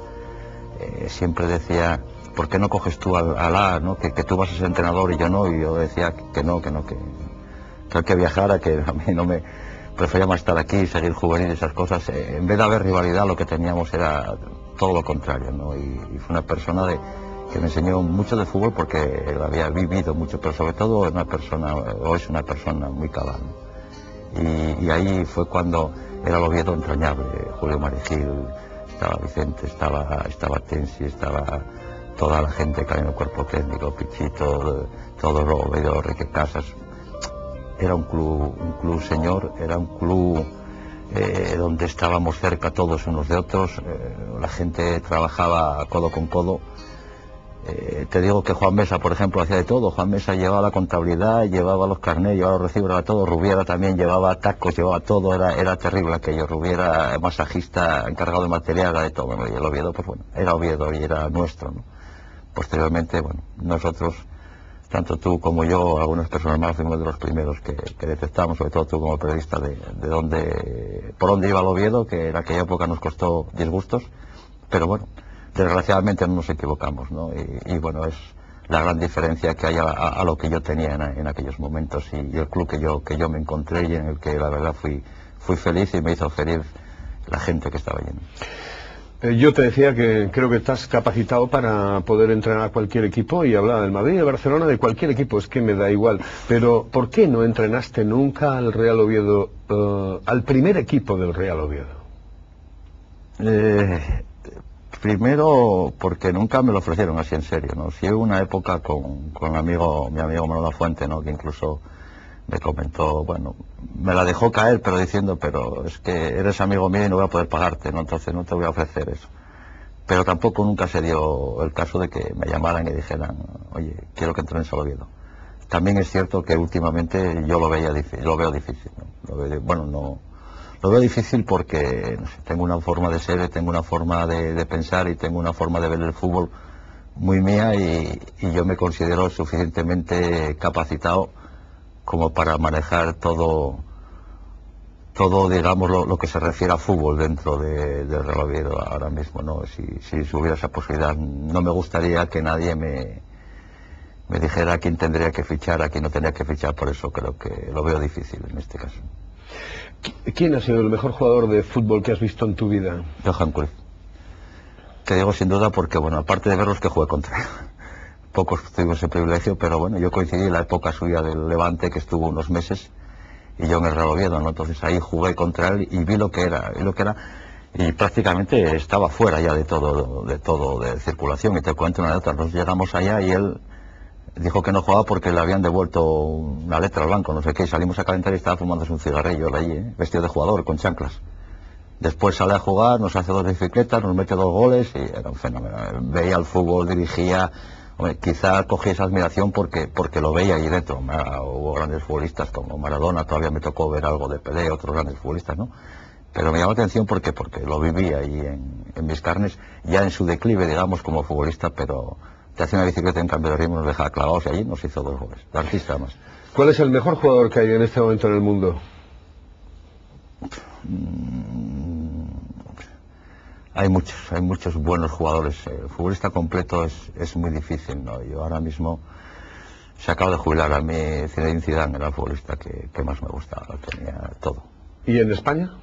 B: siempre decía, ¿por qué no coges tú al A, ¿no? Que tú vas a ser entrenador y yo no? Y yo decía que hay que viajara, que a mí no me... Prefería más estar aquí, seguir juvenil y esas cosas. En vez de haber rivalidad, lo que teníamos era todo lo contrario, ¿no? Y fue una persona que me enseñó mucho de fútbol porque él había vivido mucho, pero sobre todo es una persona muy cabal, ¿no? Y ahí fue cuando era el Oviedo entrañable. Julio Marigil, estaba Vicente, estaba Tensi, estaba toda la gente que hay en el cuerpo técnico, Pichito, todo el Oviedo, Enrique Casas. Era un club señor, era un club donde estábamos cerca todos unos de otros, la gente trabajaba codo con codo. Te digo que Juan Mesa, por ejemplo, hacía de todo. Juan Mesa llevaba la contabilidad, llevaba los carnés, llevaba los recibos, llevaba todo. Rubiera también llevaba tacos, llevaba todo, era terrible aquello. Rubiera, masajista, encargado de material, era de todo. Y el Oviedo, pues bueno, era Oviedo y era nuestro, ¿no? Posteriormente, bueno, nosotros, tanto tú como yo, algunas personas más, fuimos de los primeros que detectamos, sobre todo tú como periodista, por dónde iba el Oviedo, que en aquella época nos costó disgustos, pero bueno, desgraciadamente no nos equivocamos, ¿no? Y bueno, es la gran diferencia que hay a lo que yo tenía en aquellos momentos y el club que yo me encontré y en el que la verdad fui feliz y me hizo feliz la gente que estaba allí.
A: Yo te decía que creo que estás capacitado para poder entrenar a cualquier equipo y hablaba del Madrid, de Barcelona, de cualquier equipo, es que me da igual. Pero ¿por qué no entrenaste nunca al Real Oviedo, al primer equipo del Real Oviedo?
B: Primero porque nunca me lo ofrecieron así en serio, ¿no? Sí hubo una época con mi amigo Manolo Fuente, ¿no? Que incluso me comentó, bueno, me la dejó caer, pero diciendo, pero es que eres amigo mío y no voy a poder pagarte, ¿no? Entonces no te voy a ofrecer eso. Pero tampoco nunca se dio el caso de que me llamaran y dijeran, oye, quiero que entrenes al Oviedo. También es cierto que últimamente yo lo veo difícil, ¿no? Lo veo difícil porque no sé, tengo una forma de ser, tengo una forma de pensar y tengo una forma de ver el fútbol muy mía y yo me considero suficientemente capacitado como para manejar todo digamos, lo que se refiere a fútbol dentro del Real Oviedo ahora mismo, ¿no? Si hubiera esa posibilidad, no me gustaría que nadie me dijera a quién tendría que fichar, a quién no tendría que fichar, por eso creo que lo veo difícil en este caso.
A: ¿Quién ha sido el mejor jugador de fútbol que has visto en tu vida?
B: Johan Cruyff. Te digo sin duda porque, bueno, aparte de ver los que jugué contra él, pocos tuvimos ese privilegio, pero bueno, yo coincidí en la época suya del Levante, que estuvo unos meses, y yo en el Real Oviedo, ¿no? Entonces ahí jugué contra él y vi lo que era, y prácticamente estaba fuera ya de todo de circulación. Y te cuento una anécdota, nos llegamos allá y él dijo que no jugaba porque le habían devuelto una letra al banco, no sé qué, y salimos a calentar y estaba fumándose un cigarrillo allí, vestido de jugador, con chanclas. Después sale a jugar, nos hace 2 bicicletas, nos mete 2 goles y era un fenómeno. Veía el fútbol, dirigía. Hombre, quizá cogí esa admiración porque lo veía ahí dentro. Hubo grandes futbolistas como Maradona, todavía me tocó ver algo de Pelé, otros grandes futbolistas, ¿no? Pero me llamó la atención porque lo viví ahí en mis carnes, ya en su declive, digamos, como futbolista, pero te hacía una bicicleta en cambio de ritmo, nos dejaba clavados y allí nos hizo 2 goles. De artista más.
A: ¿Cuál es el mejor jugador que hay en este momento en el mundo?
B: Hay muchos buenos jugadores. El futbolista completo es muy difícil, ¿no? Yo ahora mismo se acaba de jubilar. A mí Zinedine Zidane era el futbolista que más me gustaba, tenía todo.
A: ¿Y en España?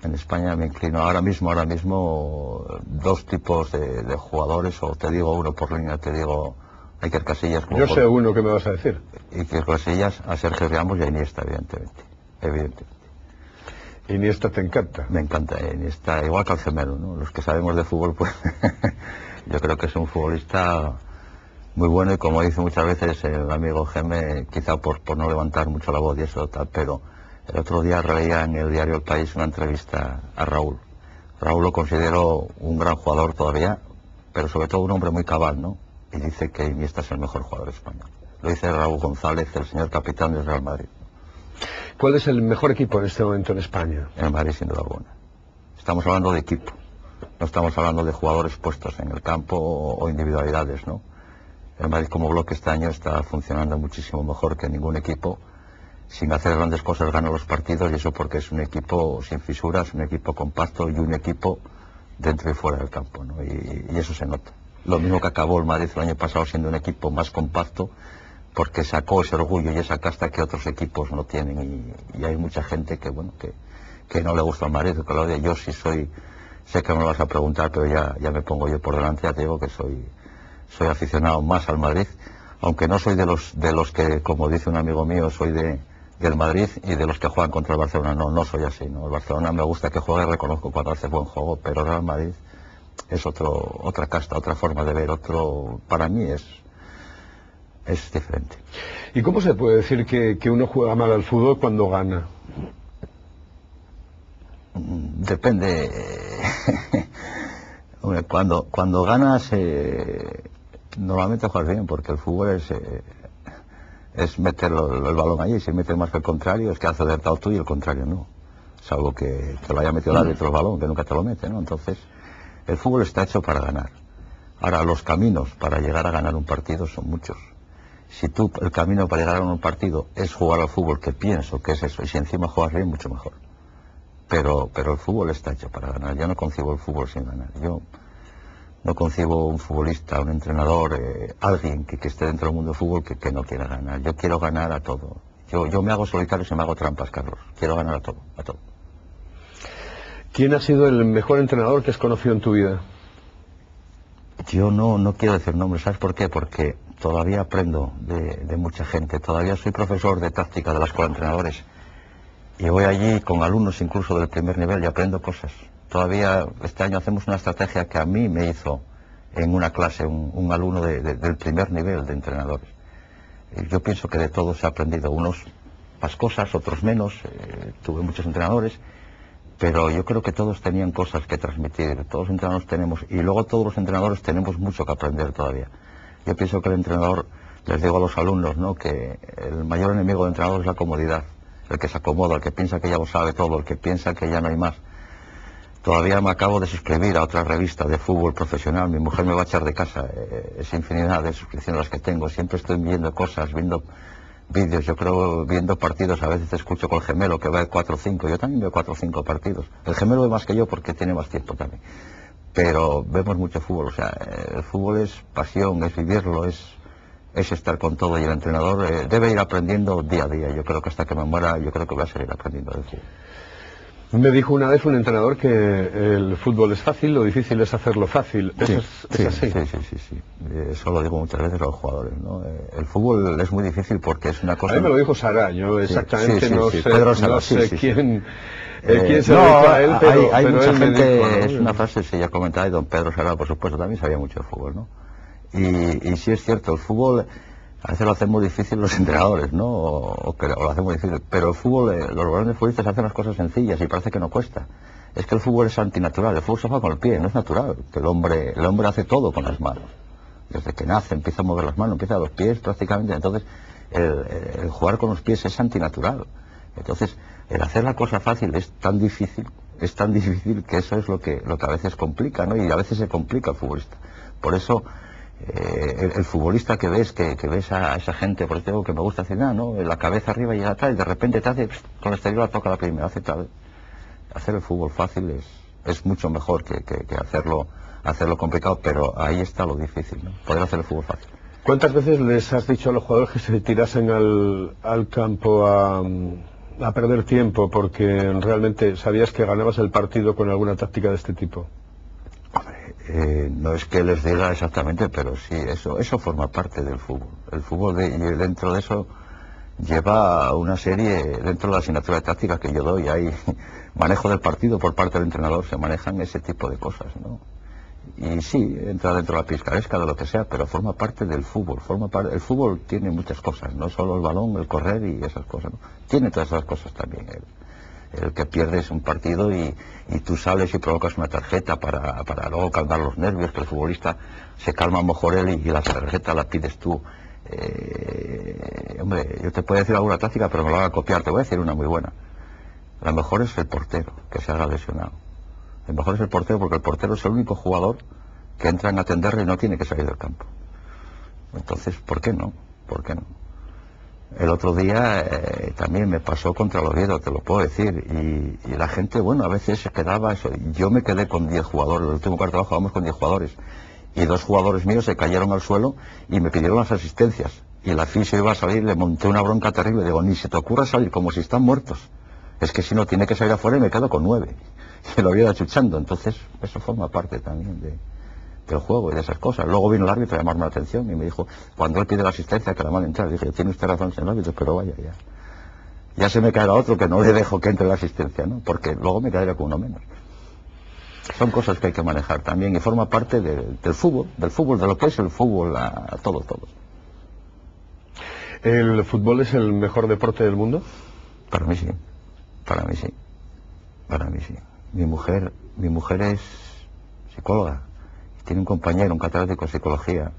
B: En España me inclino ahora mismo 2 tipos de jugadores, o te digo uno por línea, te digo Iker Casillas.
A: Yo sé uno que me vas a decir.
B: Iker Casillas, a Sergio Ramos y a Iniesta, evidentemente.
A: Iniesta te encanta.
B: Me encanta Iniesta, igual que al gemelo, ¿no? Los que sabemos de fútbol, pues yo creo que es un futbolista muy bueno y como dice muchas veces el amigo Geme, quizá por no levantar mucho la voz y eso tal, pero el otro día leía en el diario El País una entrevista a Raúl. Raúl lo considero un gran jugador todavía, pero sobre todo un hombre muy cabal, ¿no? Y dice que Iniesta es el mejor jugador español. Lo dice Raúl González, el señor capitán del Real Madrid.
A: ¿Cuál es el mejor equipo en este momento en España?
B: El Madrid, sin duda alguna. Estamos hablando de equipo, no estamos hablando de jugadores puestos en el campo o individualidades, ¿no? El Madrid como bloque este año está funcionando muchísimo mejor que ningún equipo. Sin hacer grandes cosas gana los partidos, y eso porque es un equipo sin fisuras, un equipo compacto y un equipo dentro y fuera del campo, ¿no? Y eso se nota. Lo mismo que acabó el Madrid el año pasado siendo un equipo más compacto, porque sacó ese orgullo y esa casta que otros equipos no tienen, y hay mucha gente que bueno que no le gusta el Madrid, que lo odia. Yo sí sé que me lo vas a preguntar, pero ya me pongo yo por delante, ya te digo que soy aficionado más al Madrid, aunque no soy de los que, como dice un amigo mío, soy del Madrid y de los que juegan contra el Barcelona. No soy así, ¿no? El Barcelona me gusta que juegue, reconozco cuando hace buen juego, pero el Real Madrid es otra casta, otra forma de ver, para mí es diferente.
A: ¿Y cómo se puede decir que uno juega mal al fútbol cuando gana?
B: Depende. Cuando ganas, normalmente juegas bien, porque el fútbol es meter el balón allí. Si metes más que el contrario, es que has acertado tú y el contrario no. Salvo que te lo haya metido el árbitro el balón, que nunca te lo mete, ¿no? Entonces, el fútbol está hecho para ganar. Ahora, los caminos para llegar a ganar un partido son muchos. Si el camino para llegar a un partido es jugar al fútbol, que pienso que es eso, y si encima juegas bien, mucho mejor. pero el fútbol está hecho para ganar. Yo no concibo el fútbol sin ganar. Yo no concibo un futbolista, un entrenador, alguien que esté dentro del mundo del fútbol que no quiera ganar. Yo quiero ganar a todo. Yo me hago solitario y me hago trampas, Carlos. Quiero ganar a todo, a todo.
A: ¿Quién ha sido el mejor entrenador que has conocido en tu vida?
B: Yo no quiero decir nombres, ¿sabes por qué? Porque todavía aprendo de mucha gente. Todavía soy profesor de táctica de la Escuela de Entrenadores. Y voy allí con alumnos incluso del primer nivel y aprendo cosas. Todavía este año hacemos una estrategia que a mí me hizo en una clase un alumno del primer nivel de entrenadores. Yo pienso que de todos se ha aprendido, unos más cosas, otros menos. Tuve muchos entrenadores, pero yo creo que todos tenían cosas que transmitir. Todos los entrenadores tenemos, y luego todos los entrenadores tenemos mucho que aprender todavía. Yo pienso que el entrenador, les digo a los alumnos, ¿no?, que el mayor enemigo del entrenador es la comodidad. El que se acomoda, el que piensa que ya lo sabe todo, el que piensa que ya no hay más. Todavía me acabo de suscribir a otra revista de fútbol profesional. Mi mujer me va a echar de casa. Es infinidad de suscripciones las que tengo. Siempre estoy viendo cosas, viendo vídeos. Yo creo, viendo partidos. A veces escucho con el gemelo que va 4 o 5. Yo también veo 4 o 5 partidos. El gemelo ve más que yo porque tiene más tiempo también. Pero vemos mucho fútbol. O sea, el fútbol es pasión, es vivirlo, es estar con todo. Y el entrenador debe ir aprendiendo día a día. Yo creo que hasta que me muera, yo creo que voy a seguir aprendiendo del fútbol.
A: Me dijo una vez un entrenador que el fútbol es fácil, lo difícil es hacerlo fácil.
B: Sí,
A: ¿Es así?
B: Sí. Eso lo digo muchas veces a los jugadores, ¿no? El fútbol es muy difícil porque es una cosa...
A: A mí me lo dijo Sara, yo exactamente no sé,
B: Pedro Sara,
A: no sé quién se
B: no,
A: lo dijo a él, pero
B: hay mucha
A: él me
B: gente,
A: dijo, ¿no?
B: es una frase, se ya comentaba, y don Pedro Sara, por supuesto, también sabía mucho de fútbol, ¿no? Y sí es cierto, el fútbol... A veces lo hacemos difícil los entrenadores, ¿no? O lo hacemos difícil. Pero el fútbol, los grandes futbolistas hacen las cosas sencillas y parece que no cuesta. Es que el fútbol es antinatural. El fútbol se juega con el pie, no es natural. Que el hombre hace todo con las manos. Desde que nace empieza a mover las manos, empieza a los pies prácticamente. Entonces, el jugar con los pies es antinatural. Entonces, el hacer la cosa fácil es tan difícil que eso es lo que a veces complica, ¿no? Y a veces se complica el futbolista. Por eso... el futbolista que ves a esa gente, por eso digo que me gusta hacer nada, ¿no? La cabeza arriba y atrás, y de repente te hace, con el exterior toca la primera, hace tal. Hacer el fútbol fácil es mucho mejor que hacerlo complicado, pero ahí está lo difícil, ¿no? Poder hacer el fútbol fácil.
A: ¿Cuántas veces les has dicho a los jugadores que se tirasen al campo a perder tiempo porque realmente sabías que ganabas el partido con alguna táctica de este tipo?
B: No es que les diga exactamente, pero sí, eso forma parte del fútbol. El fútbol, dentro de eso, lleva una serie, dentro de la asignatura de táctica que yo doy, hay manejo del partido por parte del entrenador, se manejan ese tipo de cosas, ¿no? Y sí, entra dentro de la picaresca, de lo que sea, pero forma parte del fútbol. El fútbol tiene muchas cosas, no solo el balón, el correr y esas cosas, ¿no? Tiene todas esas cosas también. El que pierdes un partido y tú sales y provocas una tarjeta para luego calmar los nervios, que el futbolista se calma mejor él y la tarjeta la pides tú. Hombre, yo te puedo decir alguna táctica, pero me lo van a copiar. Te voy a decir una muy buena. La mejor es el portero, que se haga lesionado. El mejor es el portero porque el portero es el único jugador que entra en atenderle y no tiene que salir del campo. Entonces, ¿por qué no? ¿Por qué no? El otro día también me pasó contra el Oviedo, te lo puedo decir, y la gente, bueno, a veces se quedaba eso. Yo me quedé con 10 jugadores, el último cuarto de trabajo jugamos con 10 jugadores, y 2 jugadores míos se cayeron al suelo y me pidieron las asistencias, y la fisio iba a salir, le monté una bronca terrible, digo, ni se te ocurra salir como si están muertos, es que si no tiene que salir afuera y me quedo con 9, y lo había achuchando. Entonces eso forma parte también del juego y de esas cosas. Luego vino el árbitro a llamarme la atención y me dijo, cuando él pide la asistencia, que la mande entrar. Dije, tiene usted razón, señor árbitro, pero vaya, ya se me caerá otro que no le dejo que entre la asistencia, ¿no? Porque luego me quedaría con uno menos. Son cosas que hay que manejar también y forma parte del fútbol, de lo que es el fútbol, a todo.
A: ¿El fútbol es el mejor deporte del mundo?
B: Para mí sí. Mi mujer es psicóloga. Tiene un compañero, un catedrático de psicología,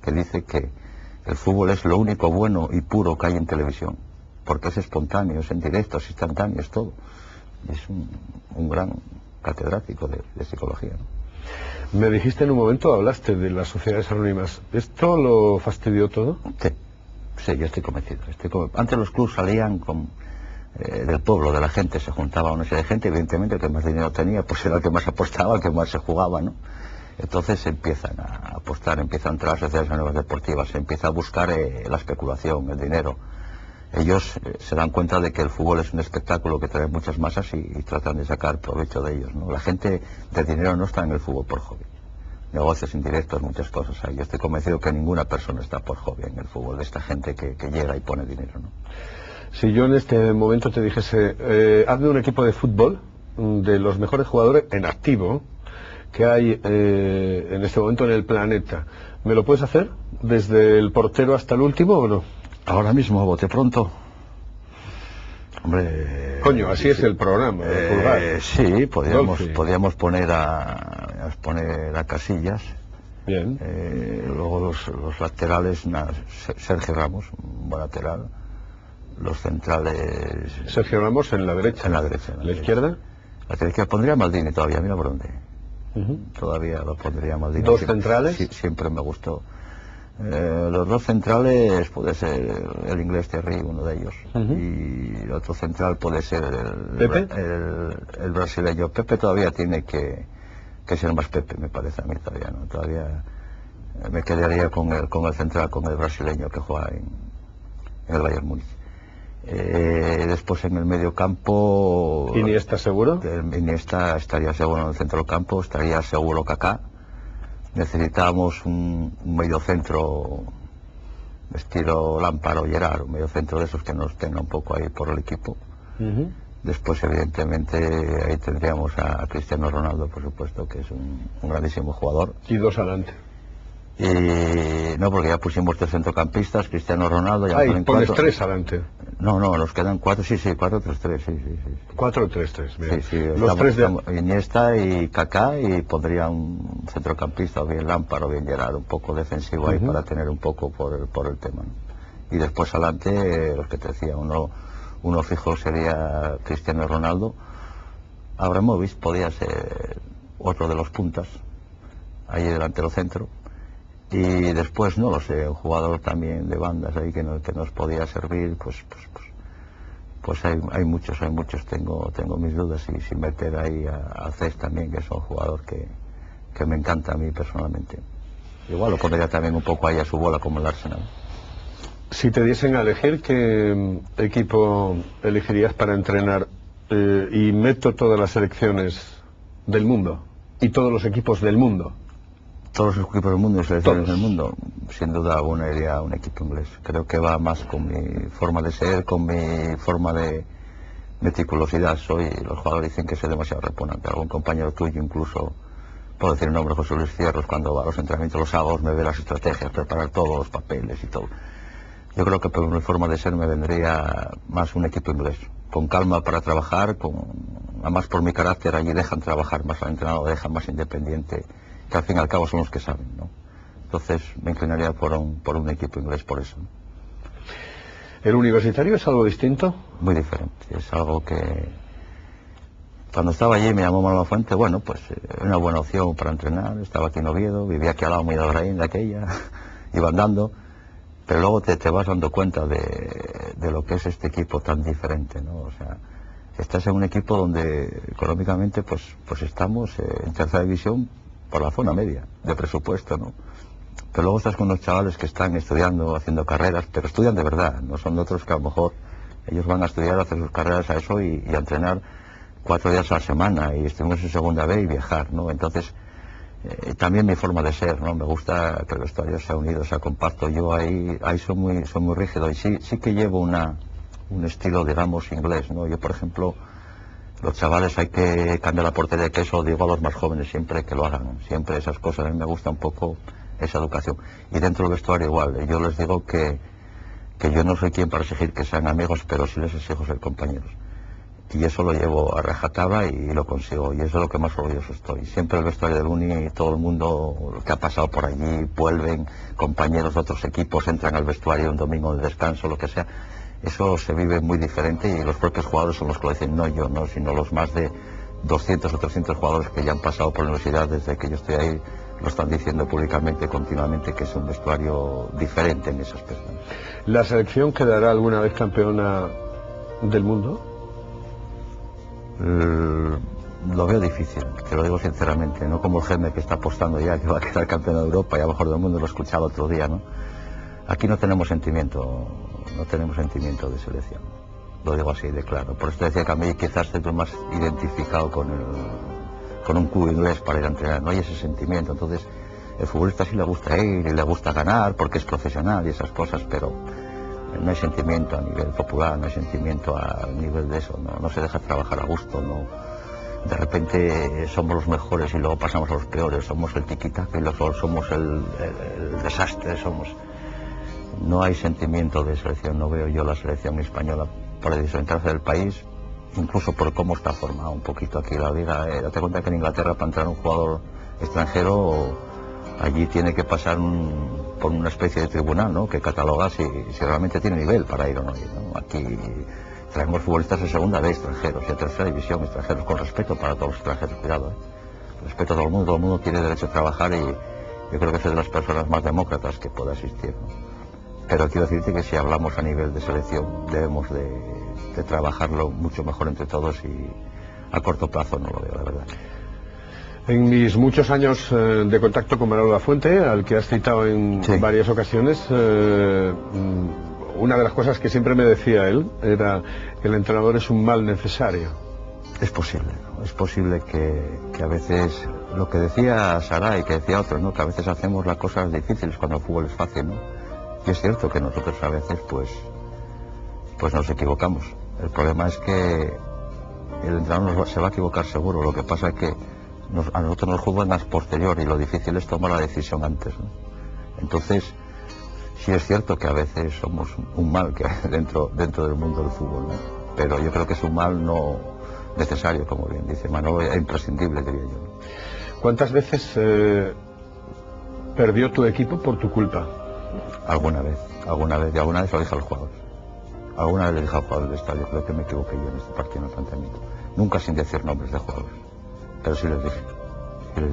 B: que dice que el fútbol es lo único bueno y puro que hay en televisión, porque es espontáneo, es en directo, es instantáneo, es todo. Y es un gran catedrático de psicología, ¿no?
A: Me dijiste en un momento, hablaste de las sociedades anónimas. ¿Esto lo fastidió todo?
B: Sí, yo estoy convencido. Antes los clubes salían del pueblo, de la gente. Se juntaba una serie de gente, evidentemente el que más dinero tenía pues era el que más apostaba, el que más se jugaba, ¿no? Entonces se empiezan a apostar, empiezan a entrar las sociedades nuevas deportivas, se empieza a buscar la especulación, el dinero. Ellos se dan cuenta de que el fútbol es un espectáculo que trae muchas masas y tratan de sacar provecho de ellos, ¿no? La gente de dinero no está en el fútbol por hobby. Negocios indirectos, muchas cosas hay. Yo estoy convencido que ninguna persona está por hobby en el fútbol, de esta gente que llega y pone dinero, ¿no?
A: Si yo en este momento te dijese, hazme un equipo de fútbol de los mejores jugadores en activo que hay en este momento en el planeta, ¿me lo puedes hacer? ¿Desde el portero hasta el último o no?
B: Ahora mismo, a bote pronto. Hombre...
A: Coño, así es el programa.
B: Sí, podríamos poner a Casillas.
A: Bien.
B: Luego los laterales, Sergio Ramos, un buen lateral. Los centrales...
A: Sergio Ramos en la derecha.
B: En la derecha.
A: ¿La izquierda?
B: La derecha pondría a Maldini todavía, mira por dónde. Todavía lo pondría a Maldini.
A: ¿Dos centrales?
B: Sí, siempre me gustó. Los dos centrales puede ser el inglés Terry, uno de ellos. Y el otro central puede ser el brasileño. Pepe todavía tiene que ser más Pepe, me parece a mí todavía, ¿no? Todavía me quedaría con el central, con el brasileño que juega en el Bayern Múnich. Después en el medio campo...
A: ¿Iniesta seguro?
B: Iniesta estaría seguro en el centro del campo, estaría seguro Kaká. Necesitábamos un medio centro estilo Lampard o Gerrard, un medio centro de esos que nos tenga un poco ahí por el equipo. Después evidentemente ahí tendríamos a Cristiano Ronaldo, por supuesto, que es un grandísimo jugador.
A: Y dos adelante.
B: Y no, porque ya pusimos 3 centrocampistas, Cristiano Ronaldo... Ya
A: y pones 3 adelante.
B: No, nos quedan 4, sí, 4-3-3, sí.
A: 4-3-3, bien.
B: Sí,
A: los tres de...
B: Iniesta y Kaká, y pondría un centrocampista, o bien Lampard o bien Gerrard, un poco defensivo ahí para tener un poco por el tema, ¿no? Y después adelante, los que te decía, uno fijo sería Cristiano Ronaldo. Abramovich podía ser otro de los puntas, ahí delantero centro. Y después, no lo sé, un jugador también de bandas ahí que nos podía servir, pues hay muchos, tengo mis dudas, y sin meter ahí a Cés también, que es un jugador que me encanta a mí personalmente. Igual lo pondría también un poco ahí a su bola como el Arsenal.
A: Si te diesen a elegir, ¿qué equipo elegirías para entrenar? Y meto todas las selecciones del mundo, y todos los equipos del mundo.
B: Todos los equipos del mundo y selecciones del mundo, sin duda alguna iría a un equipo inglés. Creo que va más con mi forma de ser, con mi forma de meticulosidad. Los jugadores dicen que soy demasiado repugnante. Algún compañero tuyo incluso, puedo decir el nombre, José Luis Fierros, cuando va a los entrenamientos los sábados me ve las estrategias, preparar todos los papeles y todo. Yo creo que por mi forma de ser me vendría más un equipo inglés, con calma para trabajar, además por mi carácter allí dejan trabajar más al entrenador, dejan más independiente, que al fin y al cabo son los que saben, ¿no? Entonces me inclinaría por un equipo inglés por eso.
A: ¿El universitario es algo distinto?
B: Muy diferente, es algo que cuando estaba allí me llamó Manuel Fuente, bueno, pues una buena opción para entrenar. Estaba aquí en Oviedo, vivía aquí al lado muy de Agraín, de aquella, iba andando, pero luego te vas dando cuenta de lo que es este equipo tan diferente, ¿no? O sea, estás en un equipo donde económicamente pues estamos en tercera división por la zona media de presupuesto, ¿no? Pero luego estás con unos chavales que están estudiando, haciendo carreras, pero estudian de verdad, no son de otros que a lo mejor ellos van a estudiar, a hacer sus carreras a eso y a entrenar 4 días a la semana, y estuvimos en segunda B y viajar, ¿no? Entonces, también mi forma de ser, ¿no? Me gusta que el vestuario sea unido, sea compacto. Yo ahí soy muy rígido, y sí que llevo un estilo, digamos, inglés, ¿no? Yo, por ejemplo, los chavales hay que cambiar la portería de queso, digo a los más jóvenes siempre que lo hagan, siempre esas cosas. A mí me gusta un poco esa educación. Y dentro del vestuario igual, yo les digo que yo no soy quien para exigir que sean amigos, pero sí les exijo ser compañeros. Y eso lo llevo a rajatabla y lo consigo, y eso es lo que más orgulloso estoy. Siempre el vestuario del Uni, todo el mundo que ha pasado por allí, vuelven, compañeros de otros equipos, entran al vestuario un domingo de descanso, lo que sea. Eso se vive muy diferente, y los propios jugadores son los que lo dicen, no yo, no, sino los más de 200 o 300 jugadores que ya han pasado por la universidad desde que yo estoy ahí, lo están diciendo públicamente, continuamente, que es un vestuario diferente en ese aspecto.
A: ¿La selección quedará alguna vez campeona del mundo?
B: Lo veo difícil, te lo digo sinceramente, no como el Geme, que está apostando ya que va a quedar campeón de Europa y a lo mejor del mundo, lo he escuchado otro día, ¿no? Aquí no tenemos sentimiento de selección, lo digo así de claro. Por eso decía que a mí quizás estoy más identificado con un club inglés para ir a entrenar, no hay ese sentimiento. Entonces el futbolista sí le gusta ir y le gusta ganar porque es profesional y esas cosas, pero no hay sentimiento a nivel popular, no hay sentimiento a nivel de eso, no se deja trabajar a gusto, no. De repente somos los mejores y luego pasamos a los peores, somos el tiquitaca y luego somos el desastre, no hay sentimiento de selección. No veo yo la selección española para desorientarse del país, incluso por cómo está formado un poquito aquí la liga. Date cuenta que en Inglaterra, para entrar un jugador extranjero, allí tiene que pasar por una especie de tribunal, ¿no?, que cataloga si realmente tiene nivel para ir o no ir, ¿no? Aquí traemos futbolistas de segunda vez extranjeros y a tercera división extranjeros, con respeto para todos los extranjeros, cuidado, respeto a todo el mundo tiene derecho a trabajar, y yo creo que soy de las personas más demócratas que pueda existir, ¿no? Pero quiero decirte que si hablamos a nivel de selección debemos de trabajarlo mucho mejor entre todos, y a corto plazo no lo veo, la verdad.
A: En mis muchos años de contacto con Manolo Lafuente, al que has citado en varias ocasiones, una de las cosas que siempre me decía él era que el entrenador es un mal necesario.
B: Es posible, ¿no? Es posible que a veces, lo que decía Sara y que decía otro, ¿no?, que a veces hacemos las cosas difíciles cuando el fútbol es fácil, ¿no? Y es cierto que nosotros a veces pues nos equivocamos. El problema es que el entrenador se va a equivocar seguro. Lo que pasa es que a nosotros nos juzgan a posteriori y lo difícil es tomar la decisión antes, ¿no? Entonces sí es cierto que a veces somos un mal que dentro del mundo del fútbol, ¿no? Pero yo creo que es un mal no necesario, como bien dice Manolo, es imprescindible, diría yo, ¿no?
A: ¿Cuántas veces perdió tu equipo por tu culpa?
B: Alguna vez lo dije al jugador. Alguna vez le dije al jugador del estadio, creo que me equivoqué yo en este partido en el planteamiento. Nunca sin decir nombres de jugadores, pero sí les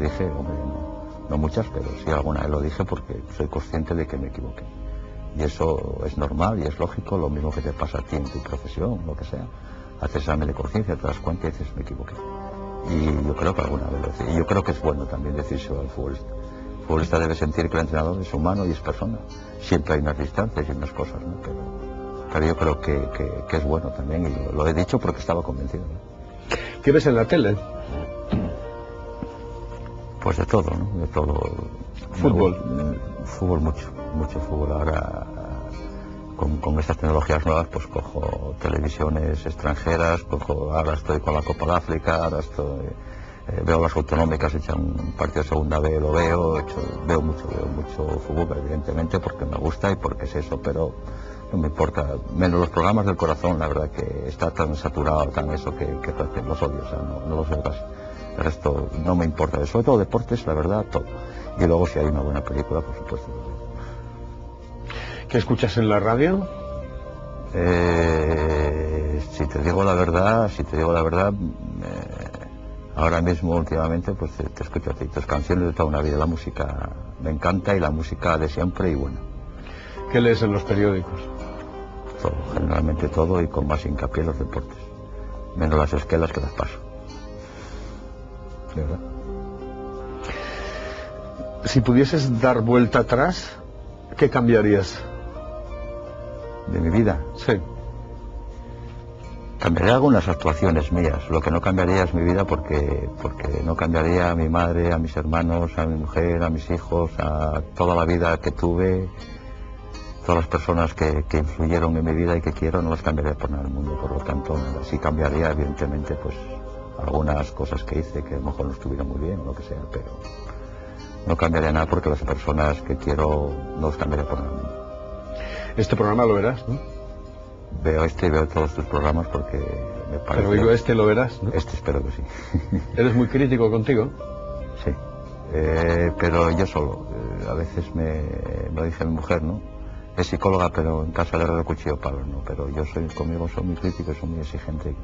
B: dije, hombre, no muchas, pero sí alguna vez lo dije, porque soy consciente de que me equivoqué. Y eso es normal y es lógico, lo mismo que te pasa a ti en tu profesión, lo que sea. Haces examen de conciencia, te das cuenta y dices, me equivoqué. Y yo creo que alguna vez lo decía. Y yo creo que es bueno también decírselo al futbolista. El futbolista debe sentir que el entrenador es humano y es persona. Siempre hay unas distancias y unas cosas, ¿no? Pero yo creo que es bueno también, y lo he dicho porque estaba convencido, ¿no?
A: ¿Qué ves en la tele?
B: Pues de todo, ¿no? De todo.
A: Fútbol.
B: Fútbol, mucho fútbol. Ahora, con estas tecnologías nuevas, pues cojo televisiones extranjeras, ahora estoy con la Copa de África, ahora veo las autonómicas, echan un partido de segunda B, lo veo mucho fútbol, evidentemente, porque me gusta y porque es eso, pero no me importa, menos los programas del corazón, la verdad que está tan saturado, tan eso, que los odio, o sea, no los veo casi. El resto no me importa, sobre todo deportes, la verdad, todo. Y luego si hay una buena película, por supuesto.
A: ¿Qué escuchas en la radio?
B: Si te digo la verdad, ahora mismo, últimamente, pues te escucho a ti, tus canciones de toda una vida. La música me encanta, y la música de siempre, y bueno.
A: ¿Qué lees en los periódicos?
B: Todo, generalmente todo, y con más hincapié en los deportes. Menos las esquelas, que las paso. ¿De verdad?
A: Si pudieses dar vuelta atrás, ¿qué cambiarías?
B: ¿De mi vida?
A: Sí.
B: Cambiaría algunas actuaciones mías. Lo que no cambiaría es mi vida, porque no cambiaría a mi madre, a mis hermanos, a mi mujer, a mis hijos, a toda la vida que tuve. Todas las personas que influyeron en mi vida y que quiero, no las cambiaría por nada del mundo. Por lo tanto, sí cambiaría, evidentemente, pues algunas cosas que hice que a lo mejor no estuvieron muy bien o lo que sea, pero no cambiaría nada, porque las personas que quiero no las cambiaría por nada del mundo.
A: Este programa lo verás, ¿no?
B: Veo y veo todos tus programas, porque me parece...
A: Pero digo, este lo verás, ¿no?
B: Este espero que sí.
A: ¿Eres muy crítico contigo?
B: Sí, pero yo solo. A veces me lo dice mi mujer, ¿no? Es psicóloga, pero en casa le agarro el cuchillo palos, ¿no? Pero yo conmigo soy muy crítico, soy muy exigente,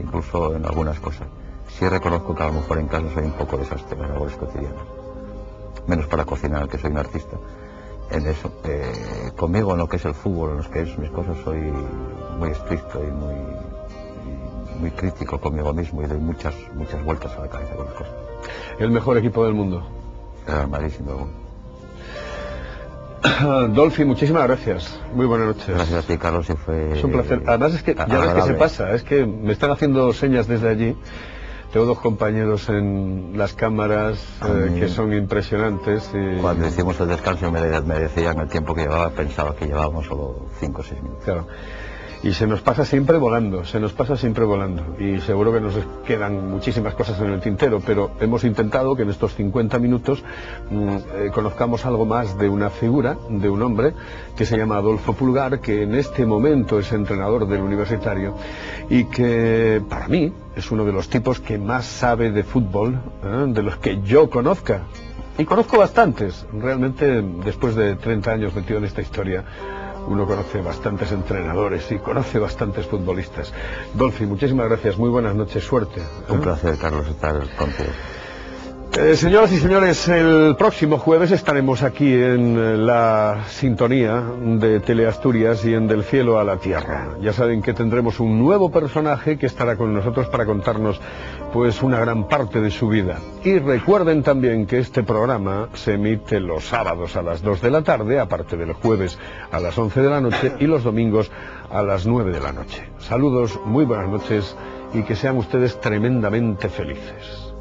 B: incluso en algunas cosas. Sí reconozco que a lo mejor en casa soy un poco desastre en labores cotidianas. Menos para cocinar, que soy un artista. en eso. Conmigo, en lo que es el fútbol, en lo que es mis cosas, soy muy estricto y muy crítico conmigo mismo y doy muchas vueltas a la cabeza con las cosas.
A: El mejor equipo del mundo.
B: Real Madrid, sin duda.
A: Dolphy, muchísimas gracias. Muy buenas noches.
B: Gracias a ti, Carlos, y fue...
A: Es un placer. Además es que ya ves que se pasa, es que me están haciendo señas desde allí. Tengo dos compañeros en las cámaras que son impresionantes. Y...
B: Cuando hicimos el descanso me decían el tiempo que llevaba, pensaba que llevábamos solo 5 o 6 minutos.
A: Claro. Y se nos pasa siempre volando, y seguro que nos quedan muchísimas cosas en el tintero, pero hemos intentado que en estos 50 minutos conozcamos algo más de una figura, de un hombre que se llama Adolfo Pulgar, que en este momento es entrenador del Universitario y que para mí es uno de los tipos que más sabe de fútbol, de los que yo conozca. Y conozco bastantes, realmente después de 30 años metido en esta historia, uno conoce bastantes entrenadores y conoce bastantes futbolistas. Dolphy, muchísimas gracias, muy buenas noches, suerte.
B: Un placer, Carlos, estar contigo.
A: Señoras y señores, el próximo jueves estaremos aquí en la sintonía de Teleasturias y en Del Cielo a la Tierra. Ya saben que tendremos un nuevo personaje que estará con nosotros para contarnos pues una gran parte de su vida. Y recuerden también que este programa se emite los sábados a las 2 de la tarde, aparte del jueves a las 11 de la noche y los domingos a las 9 de la noche. Saludos, muy buenas noches y que sean ustedes tremendamente felices.